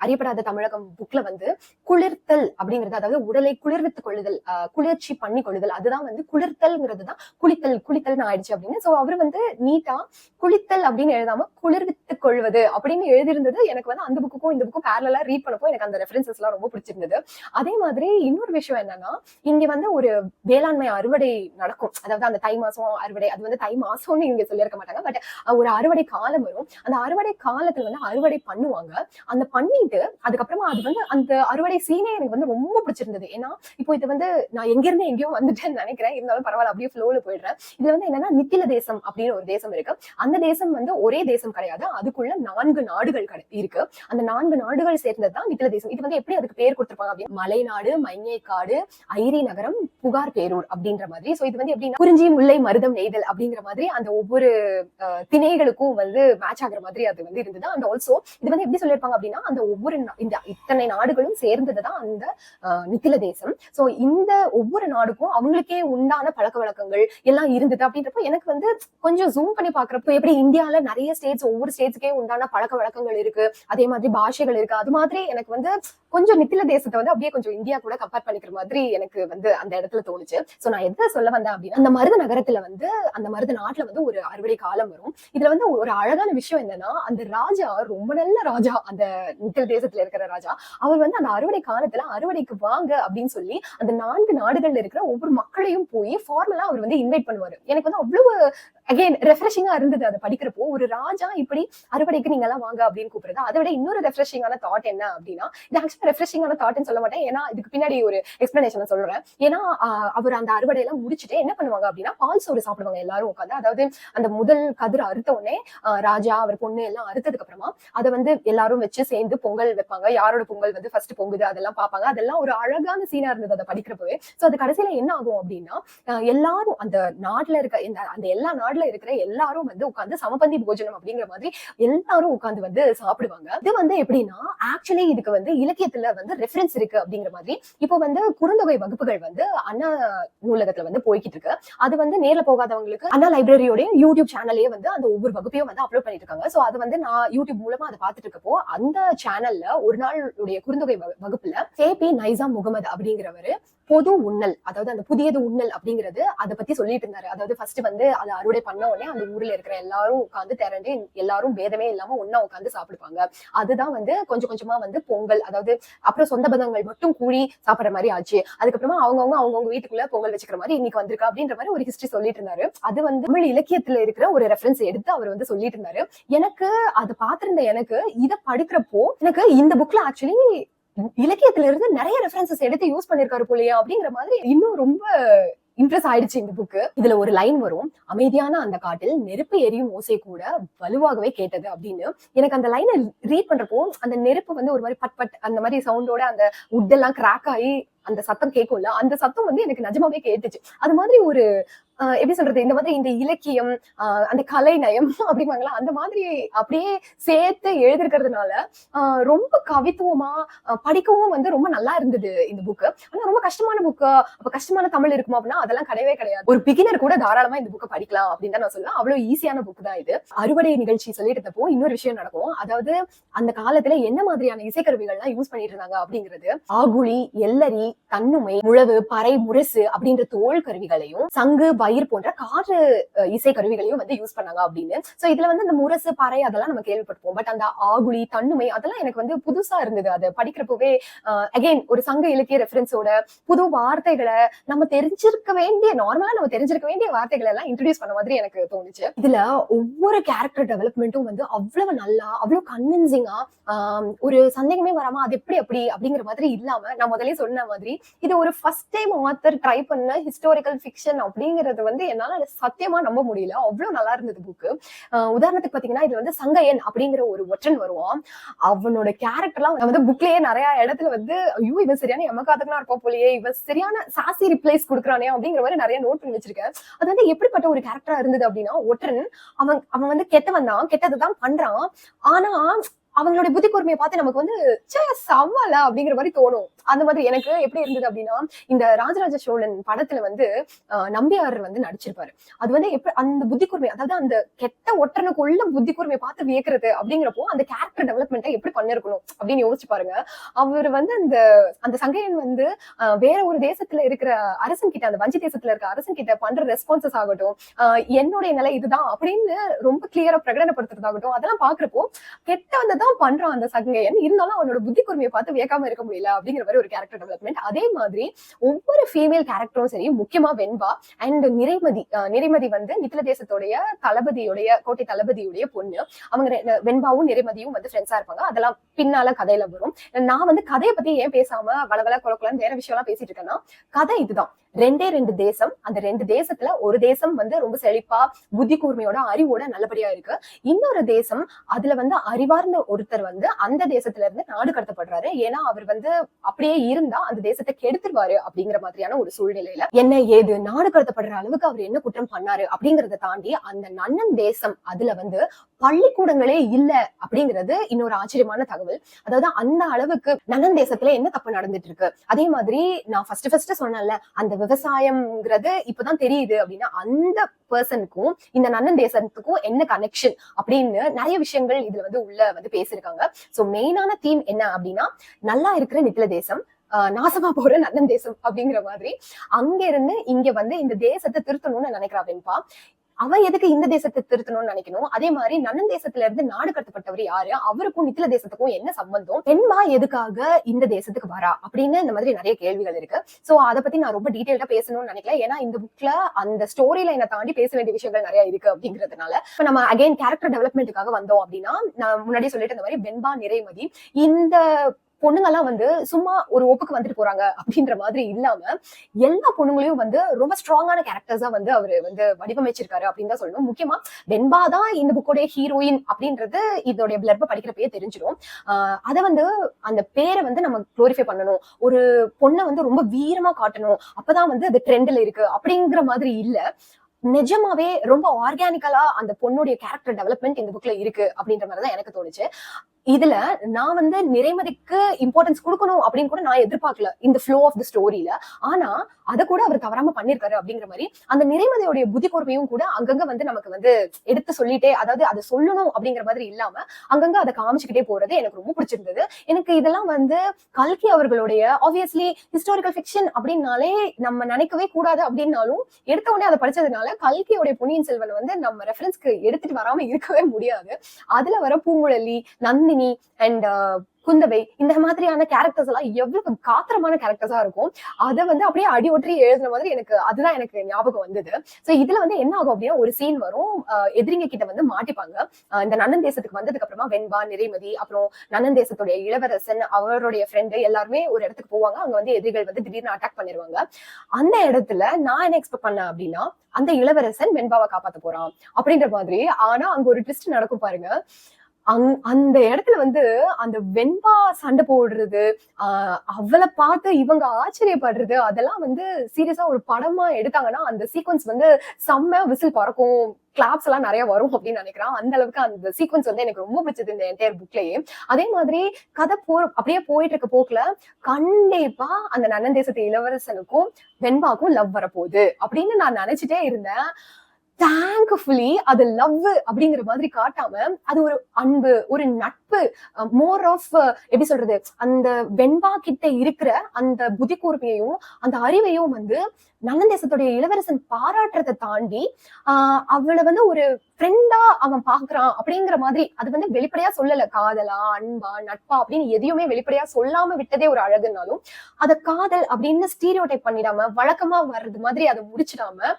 அறியப்படாத தமிழகம் புக்ல வந்து குளிர்த்தல் அப்படிங்கிறது, அதாவது உடலை குளிர்வித்துக் கொள்ளுதல், குளிர்ச்சி பண்ணி கொள்ளுதல், அதுதான் வந்து குளிர்த்தல்ங்கிறது தான் குளித்தல் ஆயிடுச்சு அப்படின்னு. சோ அவர் வந்து நீட்டா குளித்தல் அப்படின்னு எழுதாம குளிர்வித்துக் கொள்வது அப்படின்னு எழுதியிருந்தது. எனக்கு வந்து அந்த புக்குக்கும் இந்த புக்கும் பேரலா ரீட் பண்ணப்போ எனக்கு அந்த ரெஃபரன்சஸ் எல்லாம் ரொம்ப பிடிச்சிருந்தது. அதே மாதிரி இன்னொரு விஷயம் என்னன்னா, இங்க வந்து ஒரு வேளாண்மை அறுவடை நடக்கும். அதாவது அந்த தை மாசம் அறுவடை, அது வந்து தை மாசம்னு இங்க சொல்லியிருக்க மாட்டாங்க. பட் ஒரு அறுவடை காலம் வரும். அந்த அறுவடை காலத்துல வந்து அறுவடை பண்ணுவாங்க. அந்த பண்ணிட்டு அதுக்கப்புறமா அது வந்து அந்த அறுவடை சீனே எனக்கு வந்து ரொம்ப பிடிச்சிருந்தது. ஏன்னா இப்போ இது வந்து நான் எங்க இருந்து எங்கேயோ வந்துட்டேன்னு நினைக்கிறேன். இருந்தாலும் பரவாயில்ல, அப்படியே ஃப்ளோல போயிடுறேன். இதுல வந்து என்னன்னா நித்தில தேசம் அப்படின்னு ஒரு தேசம் இருக்கு. அந்த தேசம் வந்து ஒரே தேசம் கிடையாது, அதுக்குள்ள 4 நாடுகள் இருக்கு. அந்த 4 நாடுகள் சேர்ந்ததுதான் நித்தில தேசம். இது வந்து எப்படி அதுக்கு பேர் கொடுத்திருப்பாங்க அப்படின்னு மலைநாடு, மைஞைக்காடு, ஐரி நகரம், புகார் பேரூர் அப்படின்ற மாதிரி. சோ இது வந்து எப்படின்னா குறிஞ்சி, முல்லை, மருதம், நெய்தல் அப்படிங்கிற மாதிரி அந்த ஒவ்வொரு திணைகளுக்கும் வந்து மேட்ச் ஆகுற மாதிரி அது வந்து இருந்தது. அண்ட் ஆல்சோ இது வந்து எப்படி சொல்லியிருப்பாங்க அப்படின்னா அந்த ஒவ்வொரு இந்த இத்தனை நாடுகளும் சேர்ந்ததுதான் அந்த நித்தில தேசம். சோ இந்த ஒவ்வொரு நாடுக்கும் அவங்களுக்கே உண்டான பழக்க வழக்கங்கள் எல்லாம் இருந்தது அப்படின்றப்போ எனக்கு வந்து கொஞ்சம் ஜூம் பண்ணி பாக்குறப்போ எப்படி இந்தியால நிறைய ஸ்டேட்ஸ் ஒவ்வொரு ஸ்டேட்ஸ்க்கே உண்டான பழக்க வழக்கங்கள் இருக்கு, அதே மாதிரி பாஷைகள் இருக்கு. அது மாதிரி எனக்கு வந்து கொஞ்சம் நித்தில தேசத்தை வந்து அப்படியே கொஞ்சம் இந்தியா கூட கம்பேர் பண்ணிக்கிற மாதிரி எனக்கு வந்து அந்த இடத்துல தோணுச்சு. சோ நான் எதை சொல்ல வந்தேன் அப்படின்னா, அந்த மருத நகரத்துல வந்து அந்த மருத நாட்டுல வந்து ஒரு அறுவடை காலம் வரும். இதுல வந்து ஒரு அழகான விஷயம் என்னன்னா, அந்த ராஜா ரொம்ப நல்ல ராஜா, அந்த நித்தில தேசத்துல இருக்கிற ராஜா, அவர் வந்து அந்த அறுவடை காலத்துல அறுவடைக்கு வாங்க அப்படின்னு சொல்லி அந்த 4 நாடுகள்ல இருக்கிற ஒவ்வொரு மக்களையும் போய் ஃபார்மலா அவர் வந்து இன்வைட் பண்ணுவாரு. எனக்கு வந்து அவ்வளவு அகைன் ரெஃப்ரெஷிங்கா இருந்தது அதை படிக்கிறப்போ. ஒரு ராஜா இப்படி அறுவடைக்கு நீங்க எல்லாம் வாங்க அப்படின்னு கூப்பிடுறது. அதை விட இன்னொரு ரெஃப்ரெஷிங்கான தாட் என்ன அப்படின்னா, இது ஆக்சுவலா ரெஃப்ரெஷிங்கான தாட்னு சொல்ல மாட்டேன், ஏன்னா இதுக்கு பின்னாடி ஒரு எக்ஸ்பிளனேஷன் சொல்றேன். ஏன்னா அவர் அந்த அறுவடை எல்லாம் முடிச்சுட்டு என்ன பண்ணுவாங்க அப்படின்னா பால் சோறு சாப்பிடுவாங்க எல்லாரும் உட்காந்து. அதாவது அந்த முதல் கதிர் அறுத்த உடனே ராஜா அவர் பொண்ணு எல்லாம் அறுத்ததுக்கு அப்புறமா அதை வந்து எல்லாரும் வச்சு சேர்ந்து பொங்கல் வைப்பாங்க. யாரோட பொங்கல் வந்து ஃபர்ஸ்ட் பொங்குது அதெல்லாம் பார்ப்பாங்க. அதெல்லாம் ஒரு அழகான சீனா இருந்தது அதை படிக்கிறப்பவே. சோ அது கடைசியில என்ன ஆகும் அப்படின்னா, எல்லாரும் அந்த நாட்டுல இருக்க அந்த எல்லா நாட்டுல இருக்கிற எல்லாரும் வந்து உட்கார்ந்து சமபந்தி போஜனம் அப்படிங்கிற மாதிரி எல்லாரும் உட்கார்ந்து வந்து சாப்பிடுவாங்க. இது வந்து எப்படின்னா ஆக்சுவலி இதுக்கு வந்து இலக்கியத்துல வந்து ரெஃபரன்ஸ் இருக்கு அப்படிங்கிற மாதிரி இப்போ வந்து குறுந்தொகை வகுப்புகள் வந்து அண்ணா நூலகத்துல வந்து போய்கிட்டு இருக்கு. அது வந்து நேர்ல போகாதவங்களுக்கு அண்ணா லைப்ரரியோட யூடியூப் சேனல்லே வந்து அந்த ஒவ்வொரு வகுப்பையும் வந்து அப்லோட் பண்ணிட்டு இருக்காங்க. சோ அது வந்து நான் யூடியூப் மூலமா அதை பார்த்துட்டு இருக்கப்போ அந்த சேனல்ல ஒரு நாளுடைய குறுந்தொகை வகுப்புல KP நைசாம் முகமது அப்படிங்கிறவரு பொது உண்ணல், அதாவது அந்த புதியது உண்ணல் அப்படிங்கிறது அதை பத்தி சொல்லிட்டு இருந்தாரு. அதாவது ஃபர்ஸ்ட் வந்து அதை அறுவடை பண்ண உடனே அந்த ஊர்ல இருக்கிற எல்லாரும் உட்கார்ந்து திரண்டு எல்லாரும் பேதமே இல்லாம ஒன்னா உட்கார்ந்து சாப்பிடுவாங்க. அதுதான் வந்து கொஞ்சம் கொஞ்சமா வந்து பொங்கல், அதாவது அப்புறம் சொந்த பந்தங்கள் மட்டும் கூடி சாப்பிடுற மாதிரி ஆச்சு. அதுக்கப்புறமா அவங்கவுங்க வீட்டுக்குள்ள பொங்கல் வச்சுக்கிற மாதிரி இன்னைக்கு வந்திருக்கா அப்படின்ற மாதிரி ஒரு ஹிஸ்டரி சொல்லிட்டு இருந்தாரு. அது வந்து தமிழ் இலக்கியத்துல இருக்கிற ஒரு ரெஃபரன்ஸ் எடுத்து அவர் வந்து சொல்லிட்டு இருந்தாரு. எனக்கு அதை பார்த்திருந்த எனக்கு இதை படிக்கிறப்போ எனக்கு இந்த புக்ல ஆக்சுவலி இலக்கியத்துல இருந்து நிறைய ரெஃபரன்சஸ் எடுத்து யூஸ் பண்ணிருக்காரு போலியா அப்படிங்கிற மாதிரி இன்னும் ரொம்ப இம்ப்ரெஸ் ஆயிடுச்சு இந்த புக்கு. இதுல ஒரு லைன் வரும், அமைதியான அந்த காட்டில் நெருப்பு எரியும் ஓசை கூட வலுவாகவே கேட்டது அப்படின்னு. எனக்கு அந்த லைனை ரீட் பண்றப்போ அந்த நெருப்பு வந்து ஒரு மாதிரி பட் பட் அந்த மாதிரி சவுண்டோட அந்த உட் எல்லாம் கிராக் ஆகி அந்த சத்தம் கேட்கும்ல, அந்த சத்தம் வந்து எனக்கு நிஜமாவே கேட்டுச்சு. அது மாதிரி ஒரு எப்படி சொல்றது, இந்த மாதிரி இந்த இலக்கியம் அந்த கலை நயம் அப்படிங்கிறாங்களா அந்த மாதிரி அப்படியே சேர்த்து எழுதிருக்கிறதுனால ரொம்ப கவித்துவமா படிக்கவும் வந்து ரொம்ப நல்லா இருந்தது இந்த புக்கு. ஆனா ரொம்ப கஷ்டமான புக்கு, அப்ப கஷ்டமான தமிழ் இருக்குமா அப்படின்னா அதெல்லாம் கிடையவே கிடையாது. ஒரு பிகினர் கூட தாராளமா இந்த புக்கை படிக்கலாம் அப்படின்னு தான் நான் சொல்லுவேன். அவ்வளவு ஈஸியான புக் தான் இது. அறுவடை நிகழ்ச்சி சொல்லிட்டு இருந்தப்போ இன்னொரு விஷயம் நடக்கும். அதாவது அந்த காலத்துல என்ன மாதிரியான இசைக்கருவிகள்லாம் யூஸ் பண்ணிட்டு இருந்தாங்க அப்படிங்கிறது, ஆகுழி, எல்லரி, தன்னுமை, முழவு, பறை, முரசு அப்படின்ற தோல் கருவிகளையும் சங்கு, பயிர் போன்ற காற்று இசை கருவிகளையும் வந்து யூஸ் பண்ணாங்க அப்படின்னு. சோ இதுல வந்து அந்த முரசு, பறை அதெல்லாம் நம்ம கேள்விப்பட்டிருப்போம். பட் அந்த ஆகுழி, தன்னுமை அதெல்லாம் எனக்கு வந்து புதுசா இருந்தது. அது படிக்கிறப்பவே அகைன் ஒரு சங்க இலக்கிய ரெஃபரன்ஸோட புது வார்த்தைகளை நம்ம தெரிஞ்சிருக்க வேண்டிய, நார்மலா நம்ம தெரிஞ்சிருக்க வேண்டிய வார்த்தைகளை எல்லாம் இன்ட்ரோடியூஸ் பண்ண மாதிரி எனக்கு தோணுச்சு. இதுல ஒவ்வொரு கேரக்டர் டெவலப்மெண்ட்டும் வந்து அவ்வளவு நல்லா, அவ்வளவு கன்வின்சிங்கா, ஒரு சந்தேகமே வராம அது எப்படி அப்படிங்கிற மாதிரி இல்லாம, நான் முதலே சொன்ன மாதிரி இது ஒரு ஃபர்ஸ்ட் டைம் ஆத்தர் ட்ரை பண்ண ஹிஸ்டாரிக்கல் ஃபிக்ஷன் அப்படிங்கிறது வந்து என்னால சத்தியமா நம்ப முடியல. அவ்வளவு நல்லா இருந்தது புக்கு. உதாரணத்துக்கு பாத்தீங்கன்னா இது வந்து சங்கையன் அப்படிங்கிற ஒரு ஒற்றன் வருவான். அவனோட கேரக்டர்லாம் வந்து புக்லயே நிறைய இடத்துல வந்து ஐயோ இவன் சரியான எமக்காதகனா இருப்பான் போலயே, இவன் சரியான சாசி ரிப்ளைஸ் கொடுக்குறானே அப்படிங்கிற மாதிரி நிறைய நோட் பண்ணி வச்சிருக்கேன். அது வந்து எப்படிப்பட்ட ஒரு கேரக்டரா இருந்தது அப்படின்னா, ஒற்றன் அவன் வந்து கெட்டவன் தான், கெட்டதுதான் பண்றான். ஆனா அவங்களுடைய புத்தி கூர்மையை பார்த்து நமக்கு வந்து சவால அப்படிங்கிற மாதிரி தோணும். அந்த மாதிரி எனக்கு எப்படி இருந்தது அப்படின்னா, இந்த ராஜராஜ சோழன் படத்துல வந்து நம்பியார் வந்து நடிச்சிருப்பாரு. அது வந்து எப்படி அந்த புத்தி கூர்மை, அதாவது அந்த கெட்ட ஒற்றனுக்குள்ள புத்தி கூர்மையை பார்த்து வியக்கிறது அப்படிங்கிறப்போ அந்த கேரக்டர் டெவலப்மெண்ட்டை எப்படி பண்ணிருக்கணும் அப்படின்னு யோசிச்சு பாருங்க. அவர் வந்து அந்த சங்கையன் வந்து வேற ஒரு தேசத்துல இருக்கிற அரசன் கிட்ட, அந்த வஞ்சி தேசத்துல இருக்க அரசன் கிட்ட பண்ற ரெஸ்பான்சஸ் ஆகட்டும், என்னுடைய நிலை இதுதான் அப்படின்னு ரொம்ப கிளியரா பிரகடனப்படுத்துறதாகட்டும், அதெல்லாம் பாக்குறப்போ கெட்ட வந்து தான் பண்றான் அந்த சங்கையன், இருந்தாலும் அவனோட புத்தி கூர்மையை பார்த்து வியக்காம இருக்க முடியல அப்படிங்கிற மாதிரி ஒரு கேரக்டர் டெவலப்மெண்ட். அதே மாதிரி ஒவ்வொரு ஃபீமேல் கேரக்டரும் சரி, முக்கியமா வெண்பா அண்ட் நிறைமதி வந்து நித்தில தேசத்துடைய தளபதியுடைய, கோட்டை தளபதியுடைய பொண்ணு. அவங்க வெண்பாவும் நிறைமதியும் வந்து ஃப்ரெண்ட்ஸா இருப்பாங்க. அதெல்லாம் பின்னால கதையில வரும். நான் வந்து கதையை பத்தி ஏன் பேசாம வளவள குளக்குலன்னு வேற விஷயம் எல்லாம் பேசிட்டு இருக்கேன்னா, கதை இதுதான். ரெண்டு தேசம், அந்த 2 தேசத்துல ஒரு தேசம் வந்து ரொம்ப செழிப்பா புத்தி கூர்மையோட அறிவோட நல்லபடியா இருக்கு. இன்னொரு தேசம் அதுல வந்து அறிவார்ந்த ஒருத்தர் வந்து அந்த தேசத்துல இருந்து நாடு கடத்தப்படுறாரு. ஏன்னா அவர் வந்து அப்படியே இருந்தா அந்த தேசத்தை கெடுத்துருவாரு அப்படிங்கிற மாதிரியான ஒரு சூழ்நிலையில என்ன ஏது நாடு கடத்தப்படுற அளவுக்கு அவர் என்ன குற்றம் பண்ணாரு அப்படிங்கறத தாண்டி அந்த நன்னன் தேசம் அதுல வந்து பள்ளிக்கூடங்களே இல்ல அப்படிங்கிறது இன்னொரு ஆச்சரியமான தகவல். அதாவது அந்த அளவுக்கு நன்னன் தேசத்துல என்ன தப்பு நடந்துட்டு இருக்கு. அதே மாதிரி நான் ஃபர்ஸ்ட் சொன்னேன்ல, அந்த விவசாயம்ங்கிறது இப்பதான் தெரியுது அப்படின்னா அந்த பர்சனுக்கும் இந்த நன்னன் தேசத்துக்கும் என்ன கனெக்ஷன் அப்படின்னு நிறைய விஷயங்கள் இதுல வந்து உள்ள வந்து பேசியிருக்காங்க. சோ மெயினான தீம் என்ன அப்படின்னா, நல்லா இருக்கிற நித்தில தேசம், நாசமா போற நன்னன் தேசம் அப்படிங்கிற மாதிரி அங்க இருந்து இங்க வந்து இந்த தேசத்தை திருத்தணும்னு நினைக்கிறா வெண்பா. அவ எதுக்கு இந்த தேசத்தை திருத்தணும்னு நினைக்கணும்? அதே மாதிரி நன்னன் தேசத்துல இருந்து நாடு கடத்தப்பட்டவர் யாரு? அவருக்கும் நித்தில தேசத்துக்கும் என்ன சம்பந்தம்? பெண்பா எதுக்காக இந்த தேசத்துக்கு வரா அப்படின்னு இந்த மாதிரி நிறைய கேள்விகள் இருக்கு. சோ அதை பத்தி நான் ரொம்ப டீடைல்டா பேசணும்னு நினைக்கல. ஏன்னா இந்த புக்ல அந்த ஸ்டோரி லைனை தாண்டி பேச வேண்டிய விஷயங்கள் நிறைய இருக்கு அப்படிங்கிறதுனால இப்ப நம்ம அகைன் கேரக்டர் டெவலப்மெண்ட்டுக்காக வந்தோம் அப்படின்னா, நான் முன்னாடி சொல்லிட்டு இந்த மாதிரி வெண்பா, நிறைமதி இந்த பொண்ணுங்கெல்லாம் வந்து சும்மா ஒரு ஒப்புக்கு வந்துட்டு போறாங்க அப்படின்ற மாதிரி இல்லாம எல்லா பொண்ணுங்களையும் வந்து ரொம்ப ஸ்ட்ராங்கான கேரக்டர்ஸா வந்து அவரு வந்து வடிவமைச்சிருக்காரு அப்படின்னு தான் சொல்லணும். முக்கியமா வெண்பா தான் இந்த புக்கோடைய ஹீரோயின் அப்படின்றது இதோடைய பிளர்ப படிக்கிறப்பயே தெரிஞ்சிடும். அதை வந்து அந்த பேரை வந்து நம்ம குளோரிஃபை பண்ணணும், ஒரு பொண்ணை வந்து ரொம்ப வீரமா காட்டணும், அப்பதான் வந்து அது ட்ரெண்ட்ல இருக்கு அப்படிங்கிற மாதிரி இல்ல. நிஜமாவே ரொம்ப ஆர்கானிக்கலா அந்த பொண்ணுடைய கேரக்டர் டெவலப்மெண்ட் இந்த புக்ல இருக்கு அப்படின்ற மாதிரிதான் எனக்கு தோணுச்சு. இதுல நான் வந்து நிறைமதிக்கு இம்பார்ட்டன்ஸ் கொடுக்கணும் அப்படின்னு கூட நான் எதிர்பார்க்கல இந்த ஃப்ளோ ஆஃப் தி ஸ்டோரியில. ஆனா அதை கூட அவர் தவறாம பண்ணிருக்காரு அப்படிங்கிற மாதிரி அந்த நிறைமதியோடைய புத்தி கூர்மையும் கூட அங்கங்க வந்து நமக்கு வந்து எடுத்து சொல்லிட்டே, அதாவது அதை சொல்லணும் அப்படிங்கிற மாதிரி இல்லாம அங்கங்க அதை காமிச்சுக்கிட்டே போறது எனக்கு ரொம்ப பிடிச்சிருந்தது. எனக்கு இதெல்லாம் வந்து கல்கி அவர்களுடைய ஆப்வியஸ்லி ஹிஸ்டாரிக்கல் ஃபிக்ஷன் அப்படின்னாலே நம்ம நினைக்கவே கூடாது அப்படின்னாலும் எடுத்த உடனே அதை படிச்சதுனால கல்கியோடைய பொன்னியின் செல்வன் வந்து நம்ம ரெஃபரன்ஸ்க்கு எடுத்துட்டு வராம இருக்கவே முடியாது. அதுல வர பூங்குழலி, நந்தினி அண்ட் குந்தவை இந்த மாதிரியான கேரக்டர்ஸ் எல்லாம் எவ்வளவு காத்திரமான கேரக்டர்ஸா இருக்கும். அதை வந்து அப்படியே அடி ஒற்றி எழுதுன மாதிரி அதுதான் எனக்கு ஞாபகம் வந்தது. சோ இதுல வந்து என்ன ஆகும் அப்படின்னா, ஒரு சீன் வரும், எதிரிங்க கிட்ட வந்து மாட்டிப்பாங்க. இந்த நன்னன் தேசத்துக்கு வந்ததுக்கு அப்புறமா வெண்பா, நிறைமதி, அப்புறம் நன்னன் தேசத்துடைய இளவரசன், அவருடைய ஃப்ரெண்டு எல்லாருமே ஒரு இடத்துக்கு போவாங்க. அங்க வந்து எதிரிகள் வந்து திடீர்னு அட்டாக் பண்ணிருவாங்க. அந்த இடத்துல நான் என்ன எக்ஸ்பெக்ட் பண்ணேன் அப்படின்னா, அந்த இளவரசன் வெண்பாவை காப்பாத்த போறான் அப்படின்ற மாதிரி. ஆனா அங்க ஒரு ட்விஸ்ட் நடக்கும் பாருங்க. அந்த இடத்துல வந்து அந்த வெண்பா சண்டை போடுறது, அவளை பார்த்து இவங்க ஆச்சரியப்படுறது, அதெல்லாம் வந்து சீரியஸா ஒரு படமா எடுத்தாங்கன்னா அந்த சீக்வன்ஸ் வந்து செம்ம விசில் பறக்கும், கிளாப்ஸ் எல்லாம் நிறைய வரும் அப்படின்னு நினைக்கிறேன். அந்த அளவுக்கு அந்த சீக்வன்ஸ் வந்து எனக்கு ரொம்ப பிடிச்சது இந்த என்டையர் புக்லயே. அதே மாதிரி கதை அப்படியே போயிட்டு இருக்க போக்குல கண்டிப்பா அந்த நன்னன் தேசத்து இளவரசனுக்கும் வெண்பாக்கும் லவ் வரப்போகுது அப்படின்னு நான் நினைச்சிட்டே இருந்தேன். தேங்க்ஃபுல்லி அது லவ் அப்படிங்கிற மாதிரி காட்டாம அது ஒரு அன்பு, ஒரு நட்பு, மோர் ஆஃப் எப்படி சொல்றது, அந்த வெண்பா கிட்ட இருக்கிற அந்த புத்தி கூர்மையையும் அந்த அறிவையும் வந்து நன்னன் தேசத்துடைய இளவரசன் பாராட்டுறதை தாண்டி அவளை வந்து ஒரு ஃப்ரெண்டா அவன் பாக்குறான் அப்படிங்கிற மாதிரி. அது வந்து வெளிப்படையா சொல்லல, காதலா, அன்பா, நட்பா அப்படின்னு எதையுமே வெளிப்படையா சொல்லாம விட்டதே ஒரு அழகுனாலும் அத காதல் அப்படின்னு ஸ்டீரியோடைப் பண்ணிடாம வழக்கமா வர்றது மாதிரி அதை முடிச்சிடாம